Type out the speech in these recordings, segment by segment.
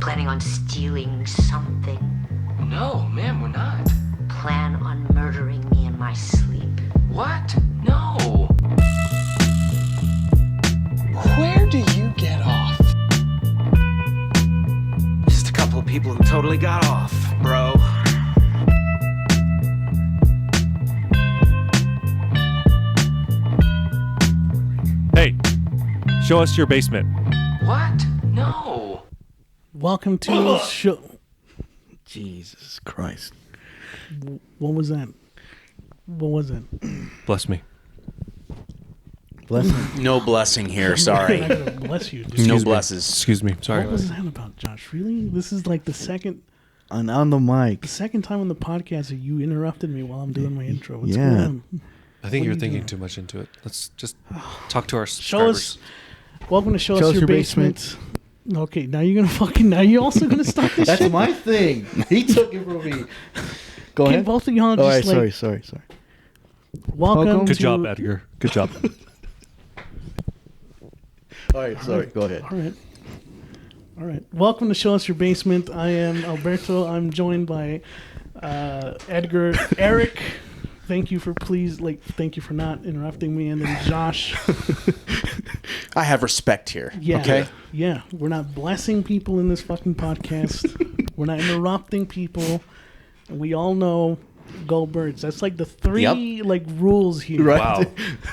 Planning on stealing something? No, ma'am, we're not. Plan on murdering me in my sleep? What? No. Where do you get off? Just a couple of people who totally got off, bro. Hey, show us your basement. What? No. Welcome to the show. Jesus Christ. What was that? What was it? Bless me. Bless him. No blessing here, sorry. I'm not gonna bless you, dude. No blesses. Excuse me. Sorry. What was that about, Josh? Really? This is like the second On the mic. time on the podcast that you interrupted me while I'm doing my intro. What's Yeah. going on? I think What you're are you thinking doing? too much into it. Let's just talk to our Show subscribers. us. Welcome to Show Us Your Basement. Okay, now you're gonna now you're also gonna stop this That's shit? my thing. He took it from me. Go Can ahead. both of y'all just All right, like sorry. welcome Good to... job, Edgar. Good job. All right, sorry. Go ahead. All right. Welcome to Show Us Your Basement. I am Alberto. I'm joined by Edgar, Eric. Thank you for not interrupting me, and then Josh. I have respect here. Yeah. Okay. Yeah. We're not blessing people in this fucking podcast. We're not interrupting people. And we all know go birds. That's like the three rules here. Right. Wow.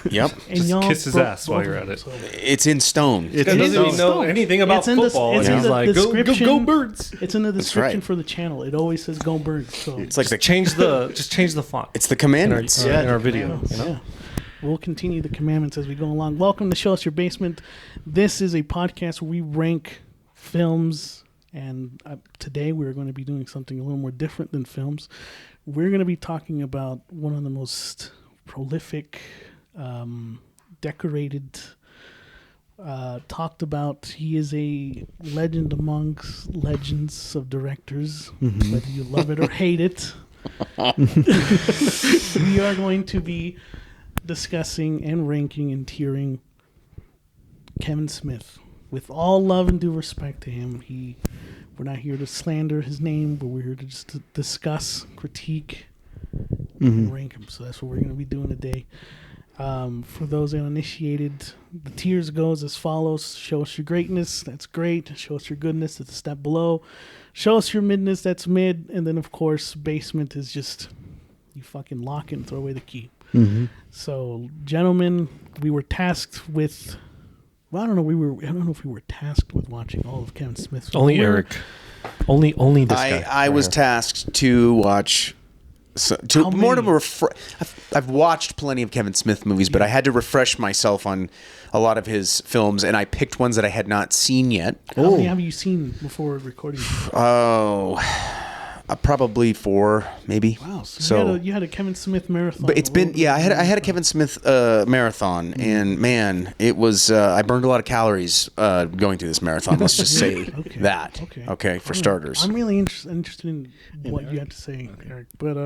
Yep. And Just y'all kiss his broke ass while both you're of at them, it. so- It's in stone. This guy doesn't even know anything about It's in the- football. it's and in he's the like, go description. birds. It's in the description right. for the channel. It always says go birds. So It's like Just change the font. it's the in our, commandments. in our video. Yeah, yeah. We'll continue the commandments as we go along. Welcome to Show Us Your Basement. This is a podcast where we rank films, and today we're going to be doing something a little more different than films. We're going to be talking about one of the most prolific, decorated, talked about. He is a legend amongst legends of directors, whether you love it or hate it. We are going to be discussing and ranking and tiering Kevin Smith. With all love and due respect to him, we're not here to slander his name, but we're here to just to discuss, critique, and rank him. So that's what we're going to be doing today. For those uninitiated, the tiers goes as follows. Show us your greatness, that's great. Show us your goodness, that's a step below. Show us your midness, that's mid. And then, of course, basement is just you fucking lock it and throw away the key. So, gentlemen, we were tasked with... Well, I don't know if we were tasked with watching all of Kevin Smith's films. Only Eric. Only this guy. I was tasked to watch. How many? I've watched plenty of Kevin Smith movies, but I had to refresh myself on a lot of his films, and I picked ones that I had not seen yet. How many have you seen before recording? Oh, probably 4, maybe. Wow, so you had a Kevin Smith marathon. But it's been I had a Kevin Smith marathon, and man, it was I burned a lot of calories going through this marathon. Let's just say that. Okay, for starters. I'm really interested in what you have to say, Eric. But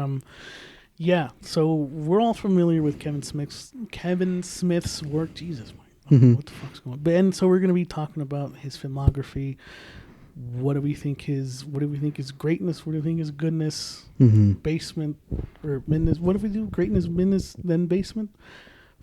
yeah. So we're all familiar with Kevin Smith's work. Jesus, what the fuck's going on? And so we're going to be talking about his filmography. What do we think is greatness? What do we think is goodness? Basement or midness? What if we do greatness, midness, then basement?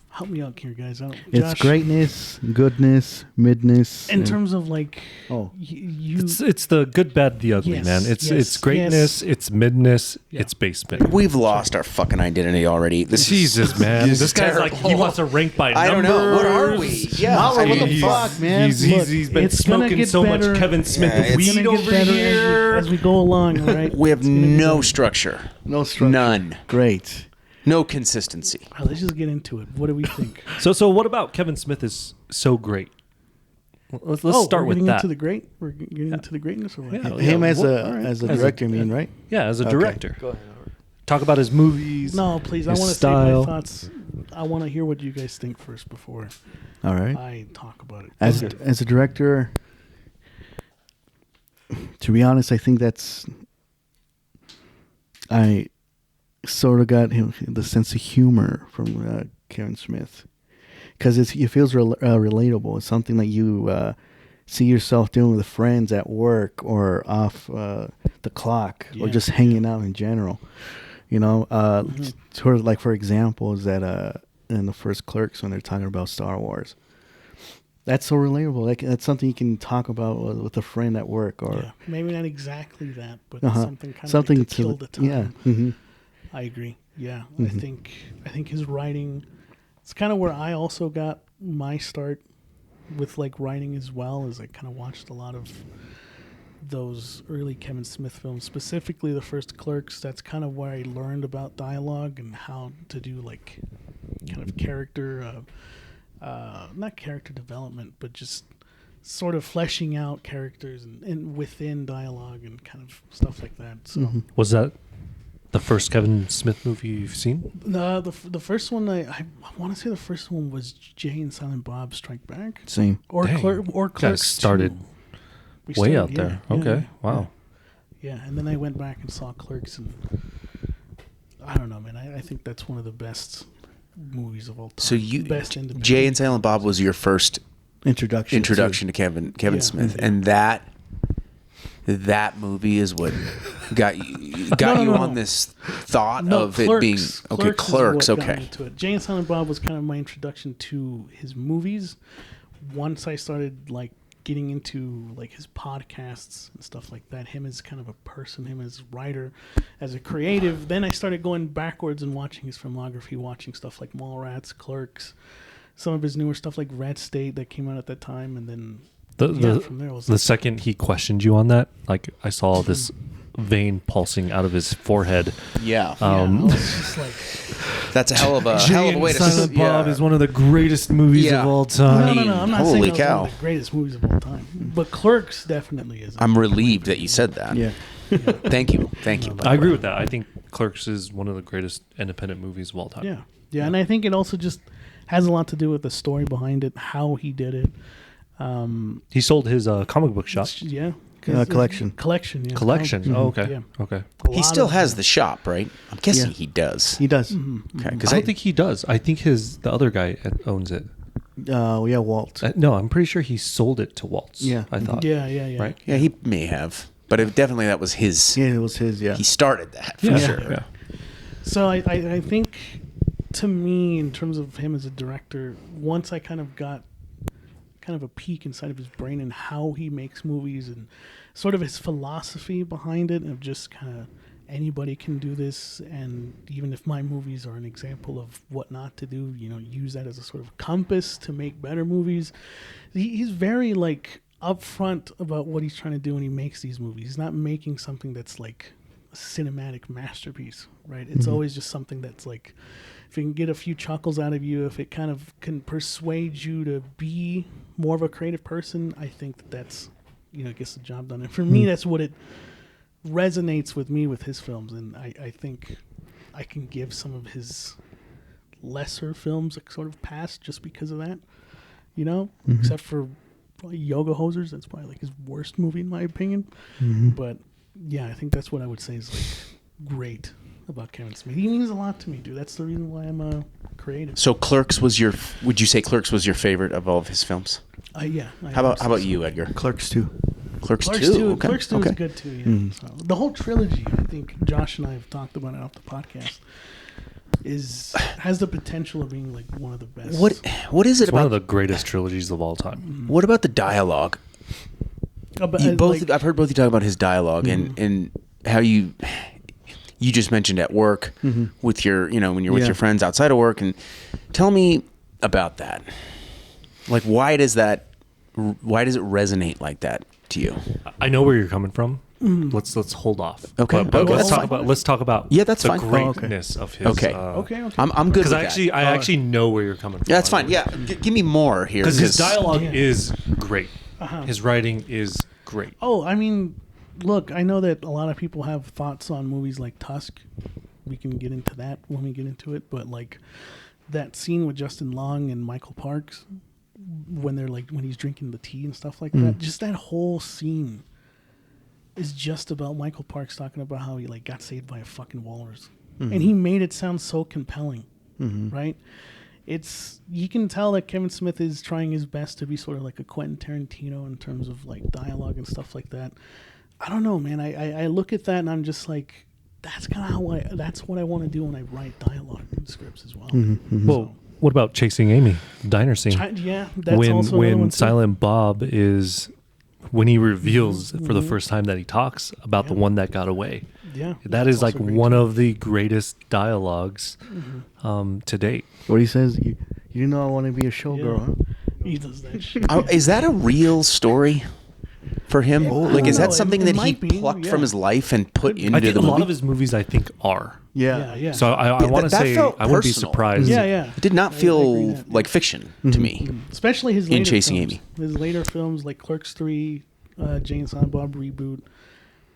Help me out here, guys. It's Josh, greatness, goodness, midness. in terms of like, Oh. you. It's the good, bad, the ugly, Yes, man. It's yes, greatness, it's midness, Yeah. it's basement. We've lost our fucking identity already. Jesus, man. This guy's like, he wants to rank by I don't know. What are we? numbers. Yeah. What the He's- fuck, man? He's been it's gonna smoking get so better. much Kevin Smith Yeah, it's weed Gonna get over better here. as we go along, all right? We have It's gonna get no better. structure. No structure. None. Great. No consistency. All right, let's just get into it. What do we think? So what about Kevin Smith is so great? Let's start we're with getting that. into the great. We're getting into the greatness, or what? Yeah. Him as What- a as a- director, you mean, right? Yeah, as a Okay. director. Go ahead. Talk about his movies. No, please. I his want to say style. my thoughts. I want to hear what you guys think first before All right. I talk about it. As a director, to be honest, I think I sort of got the sense of humor from Kevin Smith, because it feels relatable. It's something that you see yourself doing with friends at work or off the clock or just hanging out in general. You know, sort of like, for example, is that in the first Clerks when they're talking about Star Wars. That's so relatable. Like, that's something you can talk about with a friend at work, or maybe not exactly that, but something kind of something like to kill the time. Yeah, mm-hmm. I agree. Yeah, I think his writing. It's kind of where I also got my start with like writing as well. As I kind of watched a lot of those early Kevin Smith films, specifically the first Clerks. That's kind of where I learned about dialogue and how to do like kind of character. Not character development, but just sort of fleshing out characters and within dialogue and kind of stuff like that. So Was that the first Kevin Smith movie you've seen? the first one I want to say the first one was Jay and Silent Bob Strike Back. Same. Or Dang. Clerks Guys started 2. way out there. Okay, wow. Yeah, and then I went back and saw Clerks, and I don't know, man. I think that's one of the best movies of all time. So best independent. Jay and Silent Bob was your first Introduction to Kevin Smith, and that movie is what got you on this thought of Clerks, it being okay. Clerks, is what got okay. me into it. Jay and Silent Bob was kind of my introduction to his movies. Once I started like getting into like his podcasts and stuff like that, him as kind of a person, him as a writer, as a creative, then I started going backwards and watching his filmography, watching stuff like Mallrats, Clerks, some of his newer stuff like Red State that came out at that time, and then from there it was the second he questioned you on that, like I saw this vein pulsing out of his forehead. Yeah, I was just like, that's a hell of a way to. Silent Bob is one of the greatest movies of all time. No, I'm not Holy saying that was cow. one of the greatest movies of all time, but Clerks definitely is. I'm relieved that you said that. Yeah. Thank you. I agree with that. I think Clerks is one of the greatest independent movies of all time. Yeah, and I think it also just has a lot to do with the story behind it, how he did it. He sold his comic book shop. Yeah. Collection. Collection. Oh, okay. Yeah. Okay. He still has the shop, right? I'm guessing Yeah. he does. He does. Okay, I because don't think he does. I think the other guy owns it. Yeah, Walt. No, I'm pretty sure he sold it to Waltz. Yeah. I thought. Yeah. Right. yeah, he may have, but definitely that was his. Yeah, it was his. Yeah. He started that for Yeah. sure. Yeah. So I think, to me, in terms of him as a director, once I kind of got kind of a peek inside of his brain and how he makes movies and sort of his philosophy behind it, of just kind of anybody can do this, and even if my movies are an example of what not to do, use that as a sort of compass to make better movies. He's very like upfront about what he's trying to do when he makes these movies. He's not making something that's like a cinematic masterpiece, right? It's always just something that's like, if it can get a few chuckles out of you, if it kind of can persuade you to be more of a creative person, I think that's, gets the job done. And for me, that's what it resonates with me with his films. And I think I can give some of his lesser films a sort of pass just because of that, except for probably Yoga Hosers. That's probably like his worst movie in my opinion. But yeah, I think that's what I would say is like great about Kevin Smith. He means a lot to me, dude. That's the reason why I'm a creative. So would you say Clerks was your favorite of all of his films? Yeah. How about you, Edgar? Clerks 2. Clerks 2. Okay. Clerks 2 is good too. Yeah. So the whole trilogy, I think Josh and I have talked about it off the podcast, has the potential of being like one of the best. What is it It's about one of the greatest trilogies of all time. What about the dialogue? I've heard both of you talk about his dialogue and how you just mentioned at work with your when you're with your friends outside of work, and tell me about that. Like, why does it resonate like that to you? I know where you're coming from. Let's hold off. Okay. But Okay, let's that's talk fine. about Yeah, that's the fine. greatness of his. Okay. Okay. I'm good Because with I actually know where you're coming from. Yeah, that's fine. Yeah, give me more here. Because his dialogue is great. Uh-huh. His writing is great. Oh, I mean, look, I know that a lot of people have thoughts on movies like Tusk. We can get into that when we get into it, but like that scene with Justin Long and Michael Parks when he's drinking the tea and stuff like that, just that whole scene is just about Michael Parks talking about how he like got saved by a fucking walrus. And he made it sound so compelling, right? you can tell that Kevin Smith is trying his best to be sort of like a Quentin Tarantino in terms of like dialogue and stuff like that. I don't know, man. I look at that and I'm just like, that's kind of that's what I want to do when I write dialogue in scripts as well. Well, what about Chasing Amy, the diner scene? Yeah, that's also another one when too. Silent Bob is when he reveals for the first time that he talks about the one that got away. Yeah, That is like one of the greatest dialogues to date. What he says, you didn't know I want to be a showgirl, huh? He does that shit. Is that a real story for him? Like, is that something that he might be, plucked from his life and put into I think the a movie? lot of his movies, I think, are. Yeah. So I want to that say felt I wouldn't be personal. surprised. Yeah. It did not I agree feel with that, like fiction to me. Especially his later Chasing films. Amy. His later films like Clerks 3, Jay and Silent Bob reboot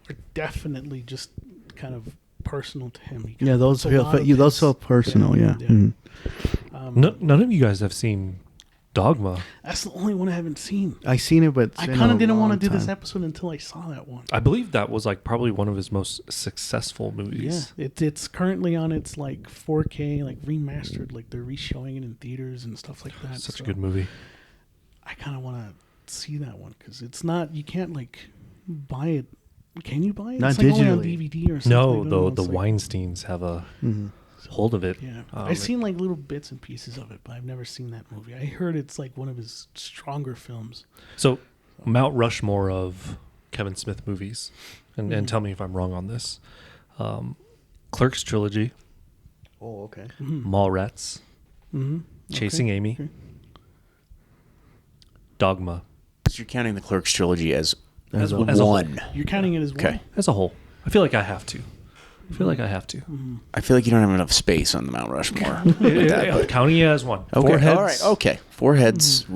are definitely just kind of personal to him. Yeah, those feel personal. Yeah. None of you guys have seen Dogma. That's the only one I haven't seen. I seen it, but I kind of didn't want to do this episode until I saw that one. I believe that was like probably one of his most successful movies. Yeah, it's currently on its like 4K, like remastered, like they're re-showing it in theaters and stuff like that. Such a good movie. I kind of want to see that one because it's not. You can't like buy it. Can you buy it? Not it's like only on digitally. DVD or something. No, I don't know, the it's like- Weinsteins have a hold of it. Yeah, I've seen like little bits and pieces of it, but I've never seen that movie. I heard it's like one of his stronger films. So, Mount Rushmore of Kevin Smith movies, and tell me if I'm wrong on this. Clerks trilogy, Oh, okay. Mallrats, Chasing Amy, Dogma So you're counting the Clerks trilogy as as a one. You're counting it as one. Okay. as a whole. I feel like I have to. I feel like I have to. I feel like you don't have enough space on the Mount Rushmore. with that, Yeah, but- counting it as one. Okay, Four heads. all right, okay. 4 heads.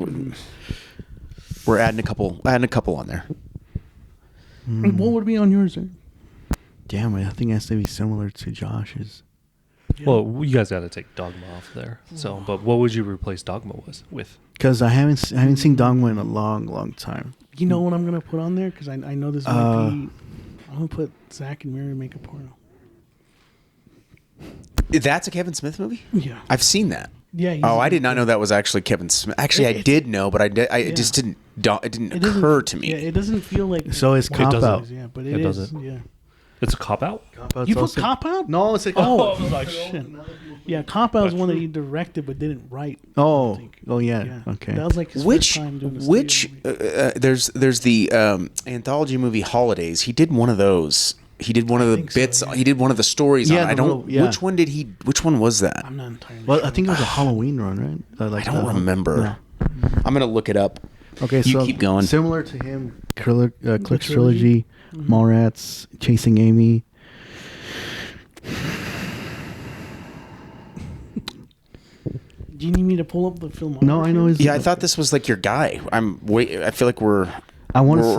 We're adding a couple on there. And what would be on yours? Then? Damn it! I think it has to be similar to Josh's. Well, you guys got to take Dogma off there. So, but what would you replace Dogma with? Because I haven't seen Dogma in a long time. You know what I'm gonna put on there because I know this might be. I'm gonna put Zach and Mary make a porno. That's a Kevin Smith movie? Yeah. I've seen that. Yeah. Oh, I did not know that was actually Kevin Smith. Actually, I did know, but it just didn't. It didn't occur to me. Yeah, it doesn't feel like. So it's Cop doesn't. Out. Yeah, but It it is. doesn't. Yeah. It's a cop out. You put Cop Out? No, it's a Oh, shit. Yeah, Cop Out was one that he directed but didn't write. I Oh, think. yeah. Okay. That was like his Which first time doing a which studio movie. there's the anthology movie Holidays. He did one of those. He did one of the think so, bits. yeah. He did one of the stories. Yeah, on it. I the don't. little- yeah. Which one did he? Which one was that? I'm not entirely Well, sure. I think it was a Halloween run, right? I don't remember. I'm gonna look it up. Okay, You so keep going. Similar to him, Clerks trilogy, Mallrats, Chasing Amy. Do you need me to pull up the film? No, I know his. Yeah, I thought this was like your guy. I feel like we're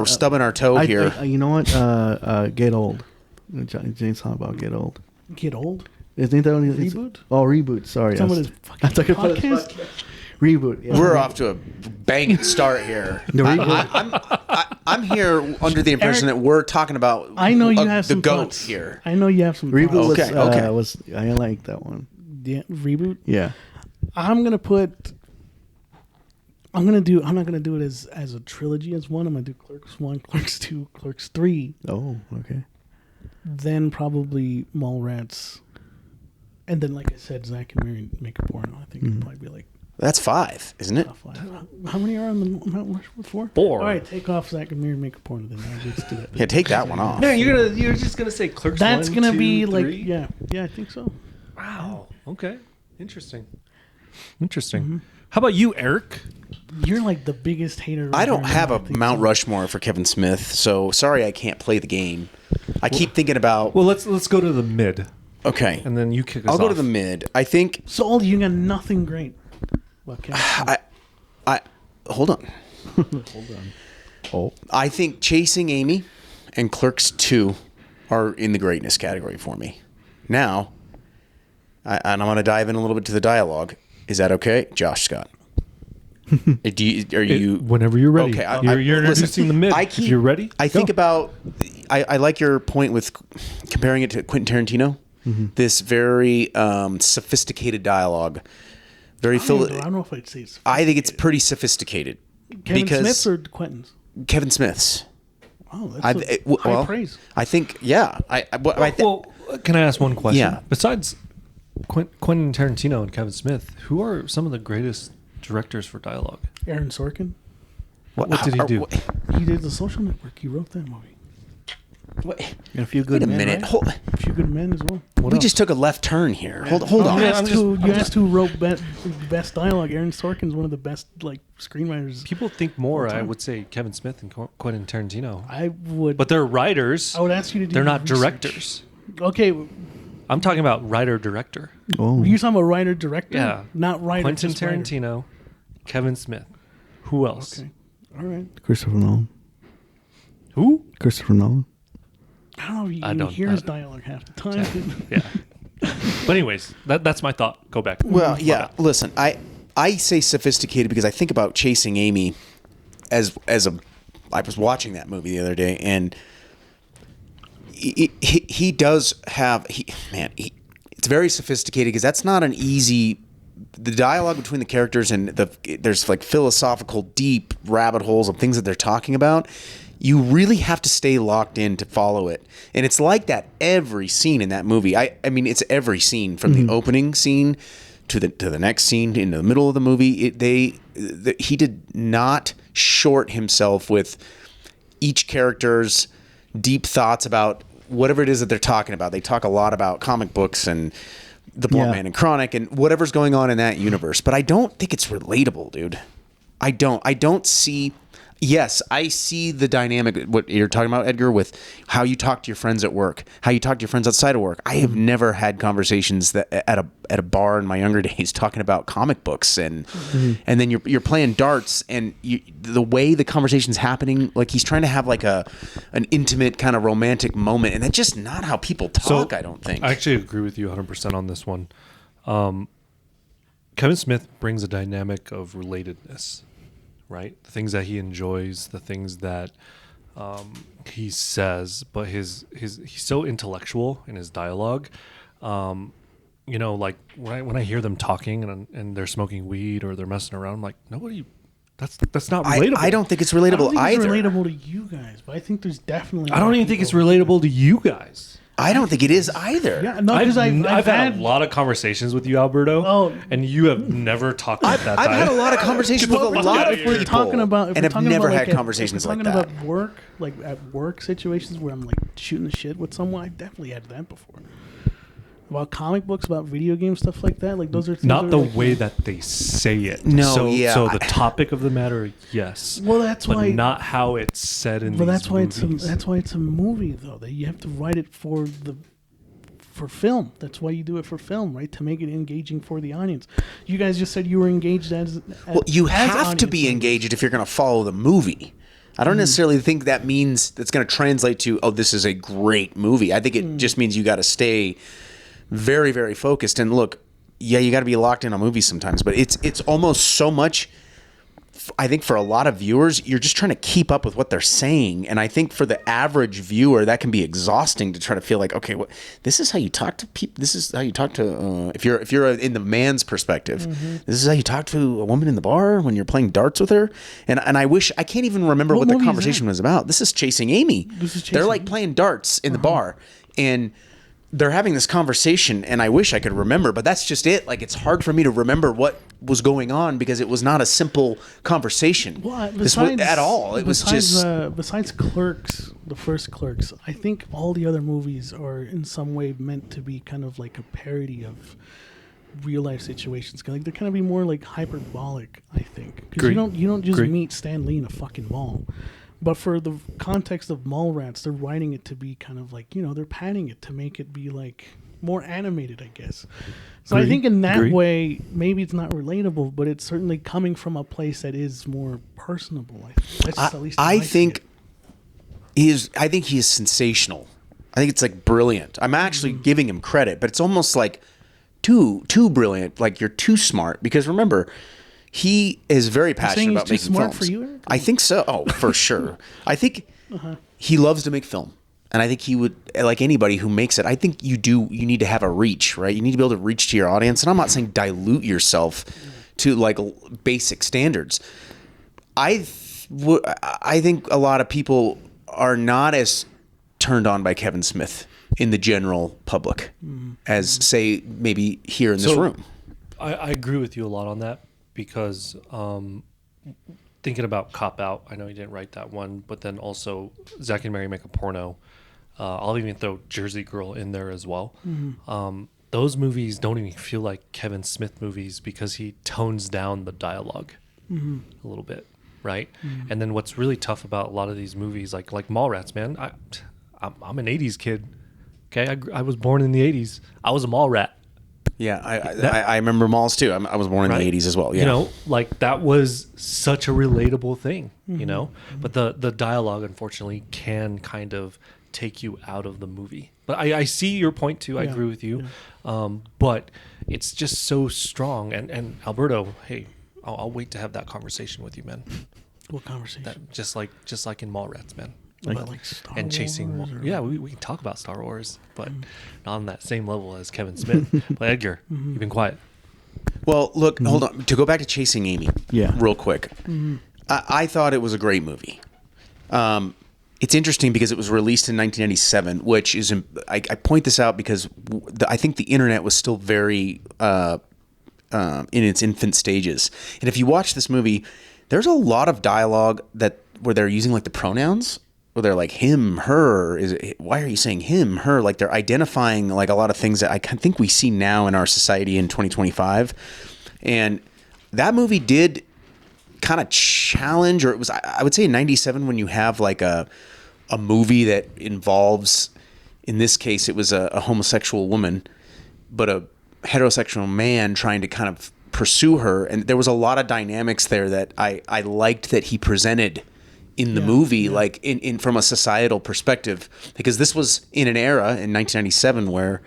stubbing our toe here. You know what? Get Old. James talking about Get Old. Get Old? Isn't that only Reboot? Oh, Reboot. Sorry. Some of his fucking podcast? Reboot. Yeah. We're off to a banging start here. The reboot. I'm here under the impression that we're talking about. I know you have the some goat thoughts. here. I know you have some Reboot thoughts. Okay. was I like that one. Yeah, Reboot? Yeah. I'm not gonna do it as a trilogy as one. I'm gonna do Clerks 1, Clerks 2, Clerks 3, Oh, okay. then probably Mallrats, and then like I said, Zach and Mary make a porno. I think it'd probably be like That's 5, isn't it? top 5. How many are on the Mount Rushmore? 4? 4. All right, take off Zach and Mary make a porno. Then let's do that. Yeah, take that one off. No, you're just gonna say Clerks. That's 1, gonna 2, be 3? like yeah, I think so. Wow. Okay. Interesting. How about you, Eric? You're like the biggest hater. I don't right have now, a I think Mount so. Rushmore for Kevin Smith, so sorry I can't play the game. I keep thinking about. Well, let's go to the mid, Okay, and then you kick us I'll go off. to the mid. I think So you got nothing great. Well, okay. I hold on. Oh. I think Chasing Amy and Clerks 2 are in the greatness category for me. Now, and I'm going to dive in a little bit to the dialogue. Is that okay, Josh Scott? Are you whenever you're ready? Okay, You're introducing the mid. If you're ready, I go. think about. I like your point with comparing it to Quentin Tarantino. This very sophisticated dialogue, Very I don't know if I'd say it's I think it's pretty sophisticated. Kevin because Smith's or Quentin's? Kevin Smith's. Oh, that's high praise. I think, yeah. Well, can I ask one question? Yeah. Besides Quentin Tarantino and Kevin Smith, who are some of the greatest directors for dialogue? Aaron Sorkin. What did he do? He did The Social Network. He wrote that movie. And A Few Good Wait a Men. minute. Right? A Few Good Men as well. We just took a left turn here. Hold on. You asked who wrote best dialogue. Aaron Sorkin's one of the best screenwriters. People think more. I would say Kevin Smith and Quentin Tarantino. I would, but they're writers. I would ask you to do. They're not research. directors. Okay, I'm talking about writer director. Oh. you're talking about writer director. Yeah, not writer. Quentin just writer. Tarantino, Kevin Smith. Who else? Okay, all right. Christopher Nolan. Who? Christopher Nolan. I don't know if you I can don't- hear I- his dialogue half the time. Yeah. But anyways, that's my thought. Go back. Well, yeah. Listen, I say sophisticated because I think about Chasing Amy as I was watching that movie the other day, and he does have it's very sophisticated because that's not an easy. The dialogue between the characters and there's like philosophical deep rabbit holes of things that they're talking about. You really have to stay locked in to follow it. And it's like that every scene in that movie. I mean, it's every scene from the opening scene to the next scene into the middle of the movie. He did not short himself with each character's deep thoughts about whatever it is that they're talking about. They talk a lot about comic books and The Blunt Man and Chronic and whatever's going on in that universe. But I don't think it's relatable, dude. I don't see... Yes, I see the dynamic, what you're talking about, Edgar, with how you talk to your friends at work, how you talk to your friends outside of work. I have never had conversations that at a bar in my younger days talking about comic books and then you're playing darts and the way the conversation's happening, like he's trying to have like an intimate kind of romantic moment, and that's just not how people talk. I don't think. I actually agree with you 100% on this one. Kevin Smith brings a dynamic of relatedness. Right, the things that he enjoys, the things that he says, but he's so intellectual in his dialogue. Like when I hear them talking and they're smoking weed or they're messing around, I'm like, nobody. That's not relatable. I don't think it's relatable I don't think either. it's relatable to you guys, but I think there's definitely. I don't even think it's relatable to you guys. I don't think it is either. Yeah, no, because I've had a lot of conversations with you, Alberto, and you have never talked like that. I've had a lot of conversations with a lot of people, talking about, and have never had conversations like that. Talking about work, like at work situations where I'm like shooting the shit with someone, I definitely had that before. About comic books, about video games, stuff like that. Like those are things not that the like, way that they say it. No, so, yeah. So the topic of the matter, yes. Well, that's but why. not how it's said in. But these that's why movies. that's why it's a movie, though. That you have to write it for film. That's why you do it for film, right? To make it engaging for the audience. You guys just said you were engaged as well, you as have to be audience engaged if you're going to follow the movie. I don't necessarily think that means that's going to translate to, oh, this is a great movie. I think it just means you got to stay very, very focused. And look, yeah, you got to be locked in on movies sometimes, but it's almost so much. I think for a lot of viewers, you're just trying to keep up with what they're saying, and I think for the average viewer, that can be exhausting to try to feel like, okay, this is how you talk to people. This is how you talk to if you're in the man's perspective. This is how you talk to a woman in the bar when you're playing darts with her. And I wish I can't even remember what the conversation was about. This is Chasing Amy. They're like playing darts in the bar, and they're having this conversation, and I wish I could remember, but that's just it. Like, it's hard for me to remember what was going on because it was not a simple conversation. Well, At all. It was just... besides Clerks, the first Clerks, I think all the other movies are in some way meant to be kind of like a parody of real life situations. Like, they're kind of be more like hyperbolic, I think. Because you don't just meet Stan Lee in a fucking mall. But for the context of Mallrats, they're writing it to be kind of like, they're padding it to make it be like more animated, I guess. So I think in that way, maybe it's not relatable, but it's certainly coming from a place that is more personable. I think he is sensational. I think it's like brilliant. I'm actually giving him credit, but it's almost like too brilliant. Like, you're too smart, because remember, he is very passionate about making films. For you, Eric? I think so. Oh, for sure. I think he loves to make film. And I think he would, like anybody who makes it, I think you need to have a reach, right? You need to be able to reach to your audience. And I'm not saying dilute yourself to like basic standards. I think a lot of people are not as turned on by Kevin Smith in the general public as, say, maybe here in this room. I agree with you a lot on that because thinking about Cop Out, I know you didn't write that one, but then also Zack and Mary Make a Porno. I'll even throw Jersey Girl in there as well. Those movies don't even feel like Kevin Smith movies because he tones down the dialogue a little bit, right? And then what's really tough about a lot of these movies, like Mallrats, man, I'm an 80s kid. Okay, I was born in the 80s. I was a mall rat. Yeah, I remember malls too. I was born in the 80s as well. Yeah. You know, like that was such a relatable thing, you know? But the dialogue, unfortunately, can kind of take you out of the movie. But I see your point too. I agree with you. But it's just so strong. And Alberto, hey, I'll wait to have that conversation with you, man. What conversation? Just like in Mallrats, man. Like Star and Wars chasing. or... Yeah, we can talk about Star Wars, but not on that same level as Kevin Smith. But Edgar, you've been quiet. Well, look, hold on. To go back to Chasing Amy, real quick. I thought it was a great movie. It's interesting because it was released in 1997, which is I point this out because I think the internet was still very in its infant stages. And if you watch this movie, there's a lot of dialogue where they're using like the pronouns. Where they're like him, her, why are you saying him, her? Like they're identifying like a lot of things that I think we see now in our society in 2025. And that movie did kind of challenge, or it was, I would say in 97 when you have like a movie that involves, in this case, it was a homosexual woman, but a heterosexual man trying to kind of pursue her. And there was a lot of dynamics there that I liked that he presented in the movie, like in from a societal perspective, because this was in an era in 1997 where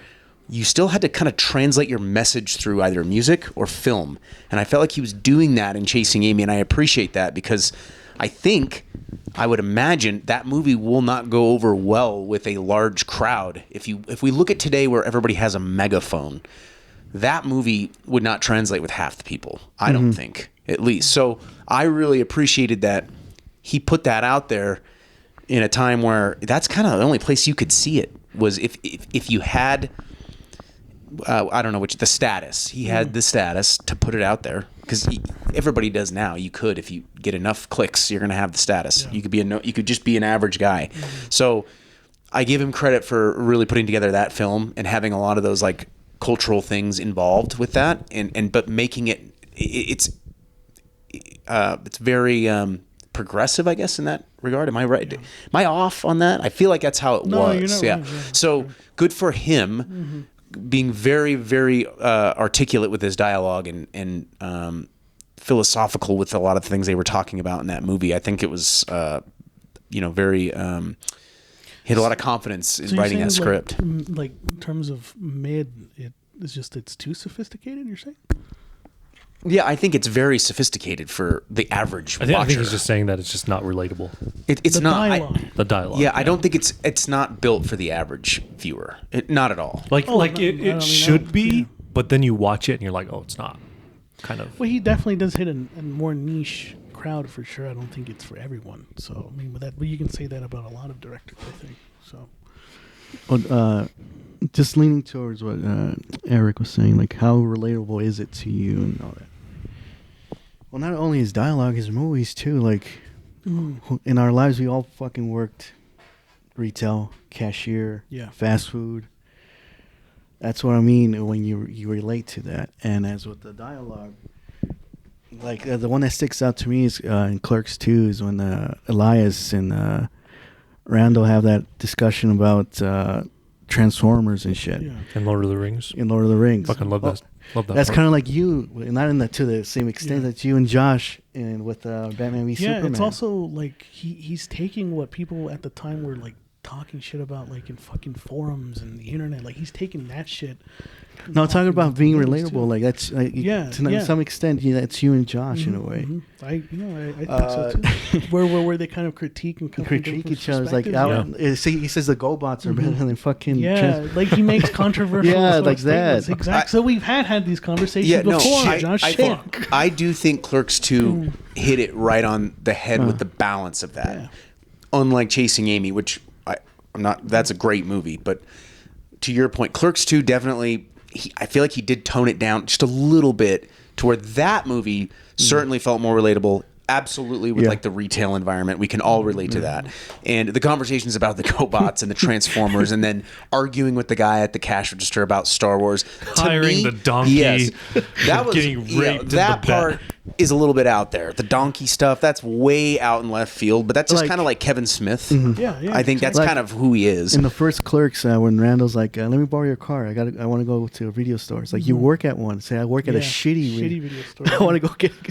you still had to kind of translate your message through either music or film. And I felt like he was doing that in Chasing Amy, and I appreciate that because I would imagine that movie will not go over well with a large crowd. If we look at today where everybody has a megaphone, that movie would not translate with half the people, I don't think, at least. So I really appreciated that he put that out there in a time where that's kind of the only place you could see it was if you had, I don't know the status. He had the status to put it out there because everybody does now. You could, if you get enough clicks, you're going to have the status. Yeah. You could just be an average guy. So I give him credit for really putting together that film and having a lot of those like cultural things involved with that, but making it's very progressive, I guess, in that regard. Am I right? Yeah. Am I off on that? I feel like that's how it was. You're not right. So good for him being very, very articulate with his dialogue and philosophical with a lot of the things they were talking about in that movie. I think it was, very. He had a lot of confidence in writing that script. Like in terms of mid, it's too sophisticated. You're saying? Yeah, I think it's very sophisticated for the average watcher. I think he's just saying that it's just not relatable. It's not. The dialogue. Yeah, I don't think it's not built for the average viewer. Not at all. It should be, but then you watch it and you're like, oh, it's not. Kind of. Well, he definitely does hit a more niche crowd for sure. I don't think it's for everyone. So I mean, but you can say that about a lot of directors, I think. So. Well, just leaning towards what Eric was saying, like how relatable is it to you and all that. Well, not only his dialogue, his movies too. Like in our lives, we all fucking worked retail, cashier, fast food. That's what I mean when you relate to that. And as with the dialogue, like the one that sticks out to me is in Clerks 2 is when Elias and Randall have that discussion about Transformers and shit. Yeah. And Lord of the Rings. Fucking love that. Love that. That's kind of like you, not to the same extent that you and Josh and with Batman v Superman. Yeah, it's also like he's taking what people at the time were like talking shit about like in fucking forums and the internet. Like he's taking that shit. No, talking about being movies, relatable, too. like that's Yeah, to yeah. some extent, that's you and Josh in a way. I think so too. where they kind of critique and come from Critique different each other. It's like perspectives. he says the GoBots are better than fucking Like he makes controversial Yeah, sort of like that. statements. Exactly. So we've had these conversations before. Josh, I do think Clerks 2 hit it right on the head with the balance of that. Yeah. Unlike Chasing Amy, which I'm not. That's a great movie, but to your point, Clerks 2 definitely. I feel like he did tone it down just a little bit to where that movie certainly felt more relatable. Absolutely, with like the retail environment, we can all relate to that. And the conversations about the GoBots and the Transformers, and then arguing with the guy at the cash register about Star Wars, Hiring the donkey, yes, that was getting raped in that the part is a little bit out there. The donkey stuff, that's way out in left field, but that's just Like- kind of like Kevin Smith. Yeah, I think that's Like- kind of who he is. In the first Clerks, when Randall's like, "Let me borrow your car. I want to go to a video store." It's like you work at one. Say, I work at a shitty video store. I want to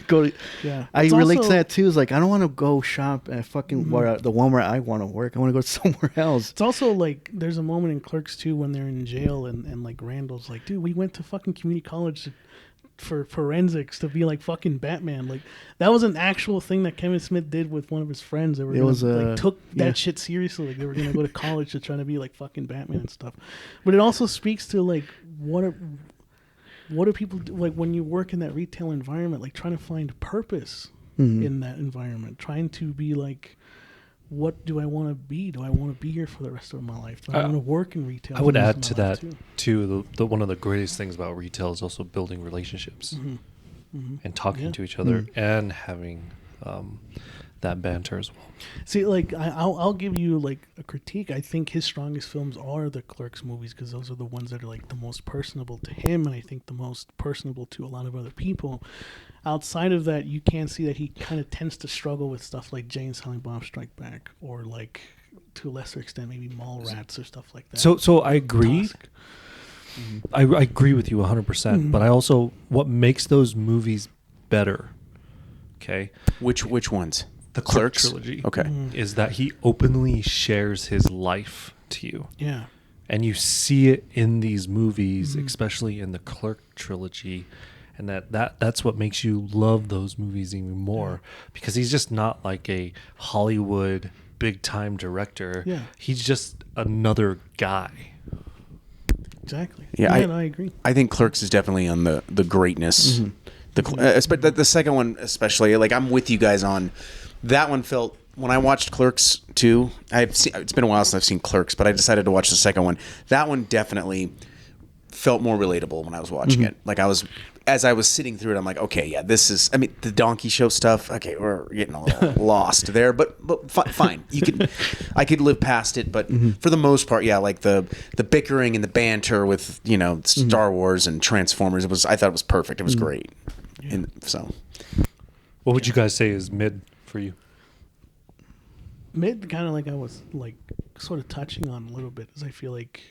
go. Yeah. I It's relate to also- that too. It's like I don't want to go shop at fucking the one where I want to work. I want to go somewhere else. It's also like there's a moment in Clerks 2 when they're in jail and like Randall's like, dude, we went to fucking community college for forensics to be like fucking Batman. Like that was an actual thing that Kevin Smith did with one of his friends. They were took that shit seriously. Like they were gonna go to college to try to be like fucking Batman and stuff. But it also speaks to like what do people do, like when you work in that retail environment, like trying to find purpose in that environment, trying to be like, what do I want to be? Do I want to be here for the rest of my life? Do I want to work in retail? I would for the rest add of to my life that too. The one of the greatest things about retail is also building relationships and talking to each other and having that banter as well. See, like I'll give you like a critique. I think his strongest films are the Clerks movies because those are the ones that are like the most personable to him, and I think the most personable to a lot of other people. Outside of that, you can see that he kind of tends to struggle with stuff like Jay and Silent Bob Strike Back, or like to a lesser extent maybe Mallrats or stuff like that. So I agree. Tusk. I agree with you 100%. But I also what makes those movies better. Okay, Which ones? the Clerks trilogy. Okay. Is that he openly shares his life to you. Yeah. And you see it in these movies, especially in the Clerk trilogy, and that's what makes you love those movies even more because he's just not like a Hollywood big time director. Yeah. He's just another guy. Exactly. Yeah, I agree. I think Clerks is definitely on the greatness. The second one especially, like I'm with you guys on that one. Felt when I watched Clerks 2, it's been a while since I've seen Clerks, but I decided to watch the second one. That one definitely felt more relatable when I was watching it. Like as I was sitting through it, I'm like, okay, yeah, this is. I mean, the donkey show stuff. Okay, we're getting a little lost there, but fine. I could live past it. But for the most part, yeah, like the bickering and the banter with Star Wars and Transformers. I thought it was perfect. It was great. Yeah. And so, What would you guys say is mid for you? Mid, kind of like I was like sort of touching on a little bit, is I feel like,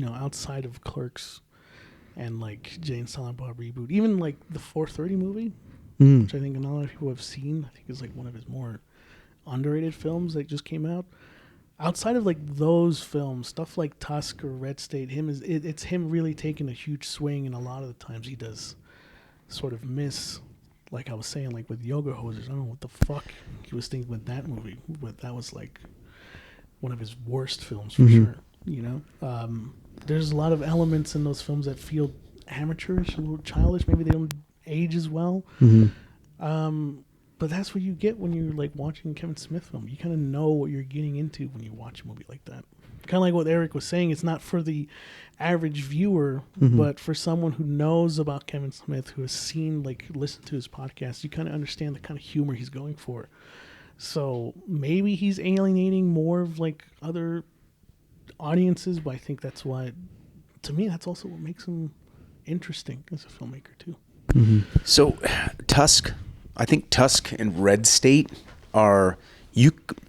outside of Clerks and like Jay and Silent Bob reboot, even like the 4:30 movie, which I think a lot of people have seen, I think is like one of his more underrated films that just came out. Outside of like those films, stuff like Tusk or Red State, it's him really taking a huge swing, and a lot of the times he does sort of miss. Like I was saying, like with Yoga Hosers, I don't know what the fuck he was thinking with that movie, but that was like one of his worst films for sure. There's a lot of elements in those films that feel amateurish, a little childish. Maybe they don't age as well. But that's what you get when you're like watching a Kevin Smith film. You kind of know what you're getting into when you watch a movie like that. Kind of like what Eric was saying. It's not for the average viewer, but for someone who knows about Kevin Smith, who has seen, like, listened to his podcast, you kind of understand the kind of humor he's going for. So maybe he's alienating more of like other audiences, but I think that's why, to me, that's also what makes him interesting as a filmmaker too. So Tusk, I think Tusk and Red State are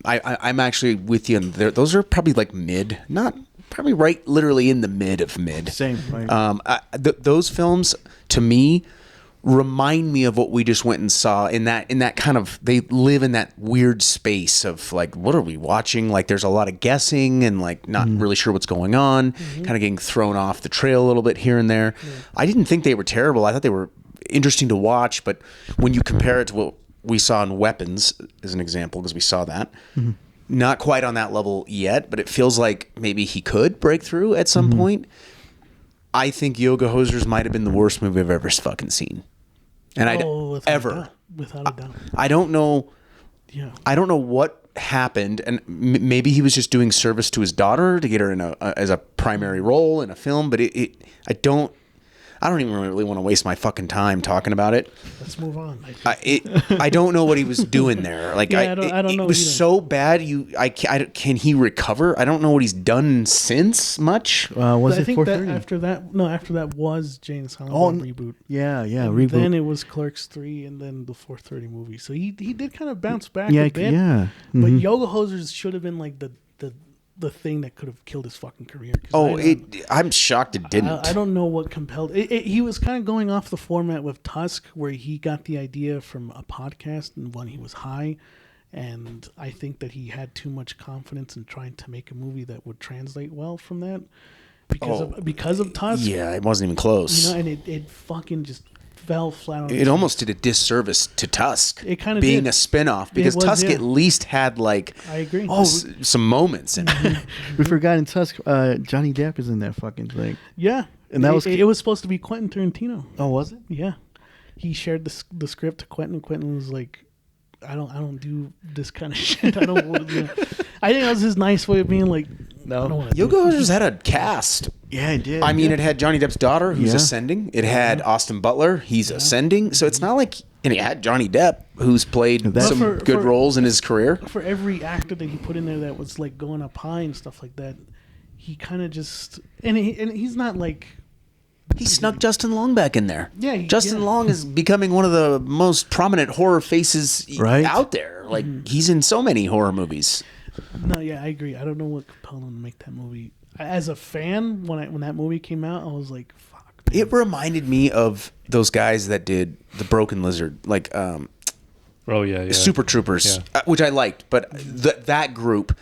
I'm actually with you. Those are probably like mid, not probably right, literally in the mid of mid. Same. Right. Those films to me remind me of what we just went and saw in that kind of, they live in that weird space of like, what are we watching? Like there's a lot of guessing and like not really sure what's going on, kind of getting thrown off the trail a little bit here and there. I didn't think they were terrible. I thought they were interesting to watch, but when you compare it to what we saw in Weapons as an example, because we saw that, not quite on that level yet, but it feels like maybe he could break through at some point. I think Yoga Hosers might have been the worst movie I've ever fucking seen. And without a doubt. I don't know. Yeah. I don't know what happened, and maybe he was just doing service to his daughter to get her in as a primary role in a film. But I don't even really want to waste my fucking time talking about it. Let's move on. I don't know what he was doing there. Like I don't know. It was either. so bad. Can he recover? I don't know what he's done since much. Was I it think 430? that after that was Jane Silent Bob reboot. Yeah, And reboot. then it was Clerks 3 and then the 430 movie. So he did kind of bounce back a bit. Yeah. But Yoga Hosers should have been like the thing that could have killed his fucking career. I'm shocked it didn't. I don't know what compelled it. He was kind of going off the format with Tusk, where he got the idea from a podcast and when he was high, and I think that he had too much confidence in trying to make a movie that would translate well from that because of Tusk. Yeah, it wasn't even close. And it fucking just fell flat on its It face. almost did a disservice to Tusk. It kind of being did. a spin-off, because was, Tusk yeah. at least had like I agree. some moments in it. We forgot in Tusk, Johnny Depp is in that fucking thing. Yeah, And that was- it was supposed to be Quentin Tarantino. Oh, was it? Yeah, he shared the script to Quentin. Quentin was like, I don't do this kind of shit. I don't want to do that. I think that was his nice way of being like, No. I don't want to. Yoga Hosers had a cast. Yeah, it did. I mean, it had Johnny Depp's daughter, who's Yeah. ascending. It had Austin Butler, he's ascending. So it's not like, and it had Johnny Depp, who's played But some for- good for- roles in his career. For every actor that he put in there that was like going up high and stuff like that, he kind of just and he's not like. He snuck Justin Long back in there. Yeah, Justin Long is becoming one of the most prominent horror faces Right. out there. Like, he's in so many horror movies. No, yeah, I agree. I don't know what compelled him to make that movie. As a fan, when that movie came out, I was like, "Fuck." Man. It reminded me of those guys that did The Broken Lizard, like Oh yeah. Super Troopers, Yeah. which I liked. But that group,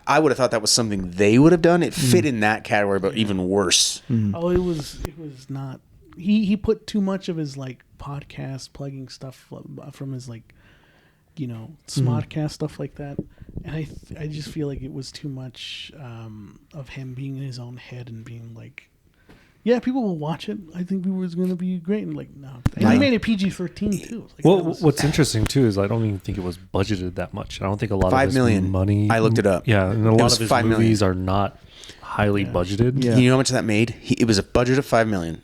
I would have thought that was something they would have done. It fit in that category, but even worse. Oh, it was not. He put too much of his like podcast plugging stuff from his like, Smodcast stuff like that, and I just feel like it was too much of him being in his own head and being like, yeah, people will watch it. I think people was going to be great, and like no, and he made it PG-13 too. Like, Well, what's interesting too is I don't even think it was budgeted that much. I don't think a lot $5 of his million. money. I looked it up. Yeah, and a It lot was of his $5 million. movies are not highly budgeted. Yeah. You know how much that made? It was a budget of $5 million,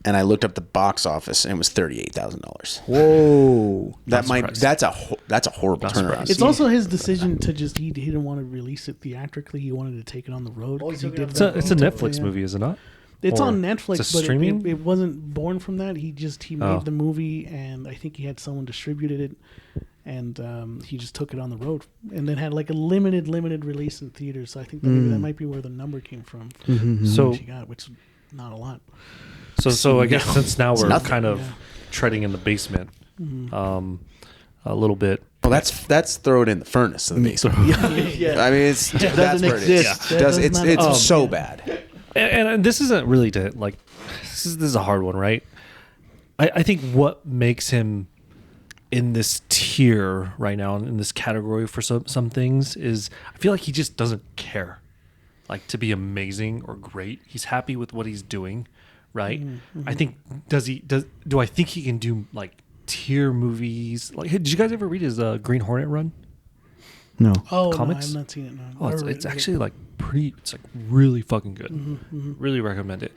and I looked up the box office, and it was $38,000. Whoa. surprised. That's a horrible Not turnaround. surprised. it's also his decision to just he didn't want to release it theatrically. He wanted to take it on the road. 'cause he did It's a that it's a also, Netflix yeah. movie, is it not? It's Or on Netflix, it's a but streaming? it wasn't born from that. He made Oh. the movie, and I think he had someone distributed it, and he just took it on the road, and then had like a limited release in theaters. So I think that maybe that might be where the number came from. So Which he got, which is not a lot. So I guess since now we're nothing. kind of treading in the basement, a little bit. Well, that's throw it in the furnace of the basement. Yeah. I mean, that's where it is. exist. Yeah. Does, That it's does not it's so exist. bad. And this isn't really to like. This is a hard one, right? I think what makes him in this tier right now, in this category for some things, is I feel like he just doesn't care, like to be amazing or great. He's happy with what he's doing, right? I think do I think he can do like tier movies? Like, hey, did you guys ever read his Green Hornet run? No. Oh, Comics? no, I've not seen it. No. Oh, Or- it's actually like pretty. It's like really fucking good. Really recommend it.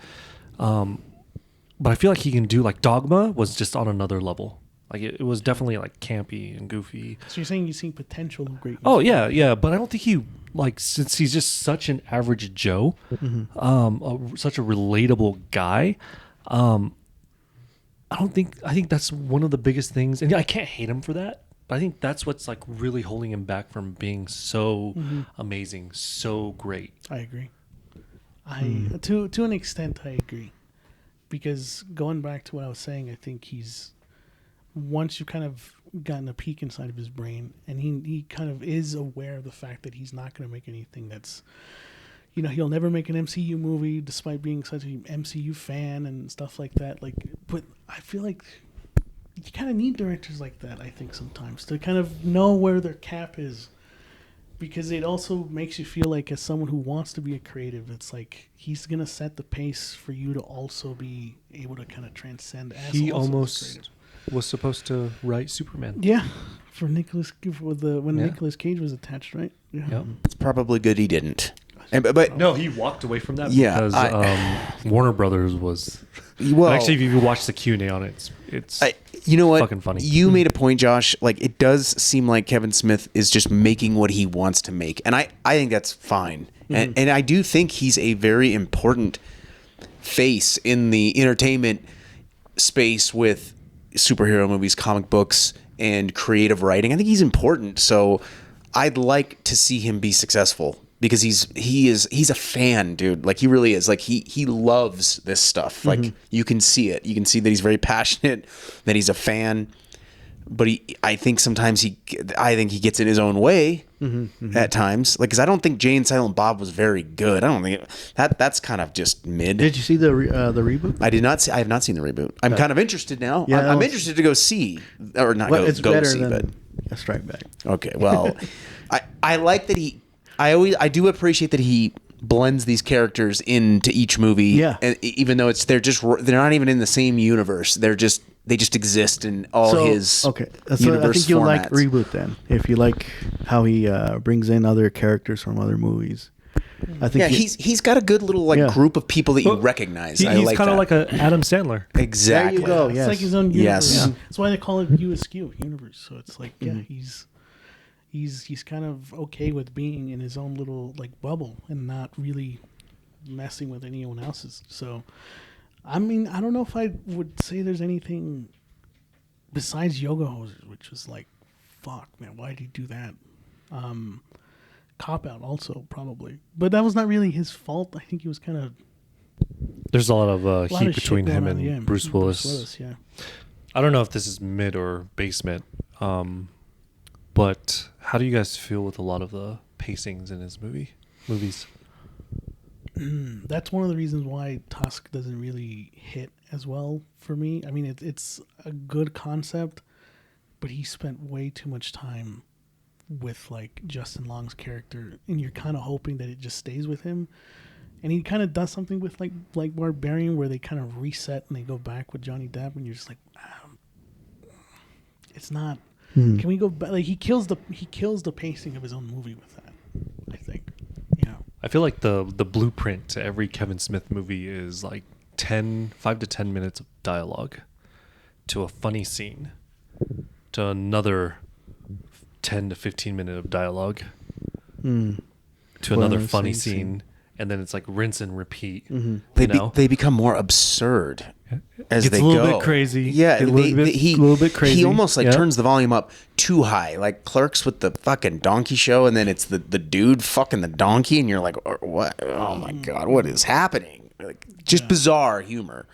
But I feel like he can do like Dogma was just on another level. Like it was definitely like campy and goofy. So you're saying you see potential of greatness? Oh yeah. But I don't think he like since he's just such an average Joe, such a relatable guy. I think that's one of the biggest things, and I can't hate him for that. But I think that's what's like really holding him back from being so amazing, so great. I agree. To an extent, I agree. because going back to what I was saying, I think he's, once you've kind of gotten a peek inside of his brain, and he kind of is aware of the fact that he's not going to make anything that's, you know, he'll never make an MCU movie despite being such an MCU fan and stuff like that. Like, but I feel like you kind of need directors like that, I think, sometimes to kind of know where their cap is, because it also makes you feel like, as someone who wants to be a creative, it's like he's going to set the pace for you to also be able to kind of transcend as He also almost was supposed to write Superman. Yeah, for Nicolas, when Nicolas Cage was attached, right? Yeah. Yep. It's probably good he didn't. But No, he walked away from that Yeah, because Warner Brothers was. well, Actually, if you watch the Q&A on it, it's you know what? fucking funny. You made a point, Josh. Like, it does seem like Kevin Smith is just making what he wants to make, and I think that's fine. And I do think he's a very important face in the entertainment space with superhero movies, comic books, and creative writing. I think he's important. So I'd like to see him be successful, because he's a fan, dude. Like, he really is. Like, he loves this stuff. Like, you can see it. You can see that he's very passionate, that he's a fan. But I think sometimes he gets in his own way at times. Like, because I don't think Jay and Silent Bob was very good. I don't think that's kind of just mid. Did you see the reboot? I did not see. I have not seen the reboot. I'm kind of interested now. Yeah, I'm interested to go see, or not Well, go, it's go better see, than but a Strike Back. okay. Well, I like that he. I do appreciate that he blends these characters into each movie. Yeah. And even though they're not even in the same universe. They just exist in all his okay. So universe I think you'll like formats. Reboot then, if you like how he brings in other characters from other movies. I think Yeah, he's got a good little Yeah. group of people that you Well, recognize. He's I like kind of that. like a Adam Sandler. Exactly. There you go. It's Yes. like his own universe. Yes. Yeah. That's why they call it USQ, universe. So it's like, yeah, he's kind of okay with being in his own little like bubble and not really messing with anyone else's. So, I mean, I don't know if I would say there's anything besides Yoga Hosers, which is like, fuck, man, why did he do that? Cop Out also probably, but that was not really his fault. I think he was kind of There's a lot of lot heat of shit between going him on, and yeah, Bruce Willis. Yeah. I don't know if this is mid or basement, but how do you guys feel with a lot of the pacings in his movies? That's one of the reasons why Tusk doesn't really hit as well for me. I mean, it's a good concept, but he spent way too much time with like Justin Long's character, and you're kind of hoping that it just stays with him. And he kind of does something with like Barbarian, where they kind of reset and they go back with Johnny Depp, and you're just like, it's not. Can we go back? Like, he kills the pacing of his own movie with that, I think. Yeah. I feel like the blueprint to every Kevin Smith movie is like 5 to 10 minutes of dialogue to a funny scene to another 10 to 15 minutes of dialogue to another funny scene. And then it's like rinse and repeat. They become more absurd as It's they a go. little bit crazy. Yeah, A little bit crazy. He almost like Yeah. turns the volume up too high, like Clerks with the fucking donkey show, and then it's the dude fucking the donkey, and you're like, what? Oh my god, what is happening? Like, just bizarre humor.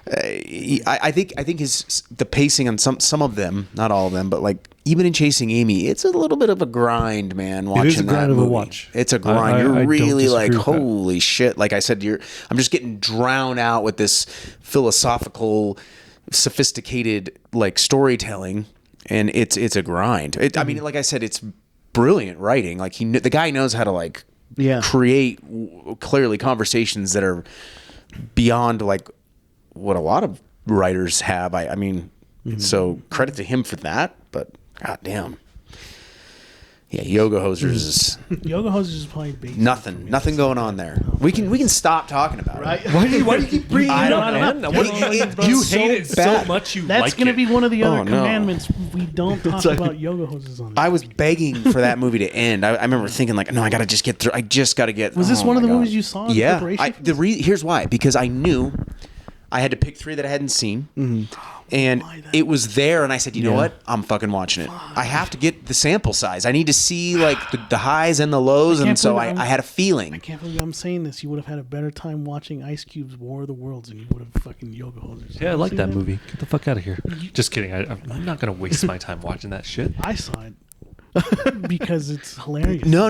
I think the pacing on some of them, not all of them, but like even in Chasing Amy, it's a little bit of a grind, man. Watching is a grind that of a movie. watch. It's a grind. I You're don't really disagree like, with that. holy shit! Like I said, I'm just getting drowned out with this philosophical, sophisticated like storytelling, and it's a grind. I mean, like I said, it's brilliant writing. Like the guy knows how to like create clearly conversations that are beyond like what a lot of writers have. I mean, so credit to him for that, but goddamn. Yeah, Yoga Hosers is Yoga Hosers is probably basic. nothing going on there. We can stop talking about it. Why do you keep bringing it up, man? You so hate it so bad. much you That's like going to it. be one of the other Oh, no. commandments. We don't talk about Yoga Hosers on this. I was begging for that movie to end. I remember thinking like, no, I gotta just get through. I just gotta get. Was this oh one of my the God. movies you saw in Yeah. preparation for Here's why. Because I knew I had to pick 3 that I hadn't seen. Mm-hmm. And it was there, and I said, you know what? I'm fucking watching it. I have to get the sample size. I need to see like the highs and the lows, and so I had a feeling. I can't believe I'm saying this. You would have had a better time watching Ice Cube's War of the Worlds than you would have fucking Yoga Hosers. Yeah, I like that movie. Get the fuck out of here. Just kidding. I'm not going to waste my time watching that shit. I saw it because it's hilarious. No.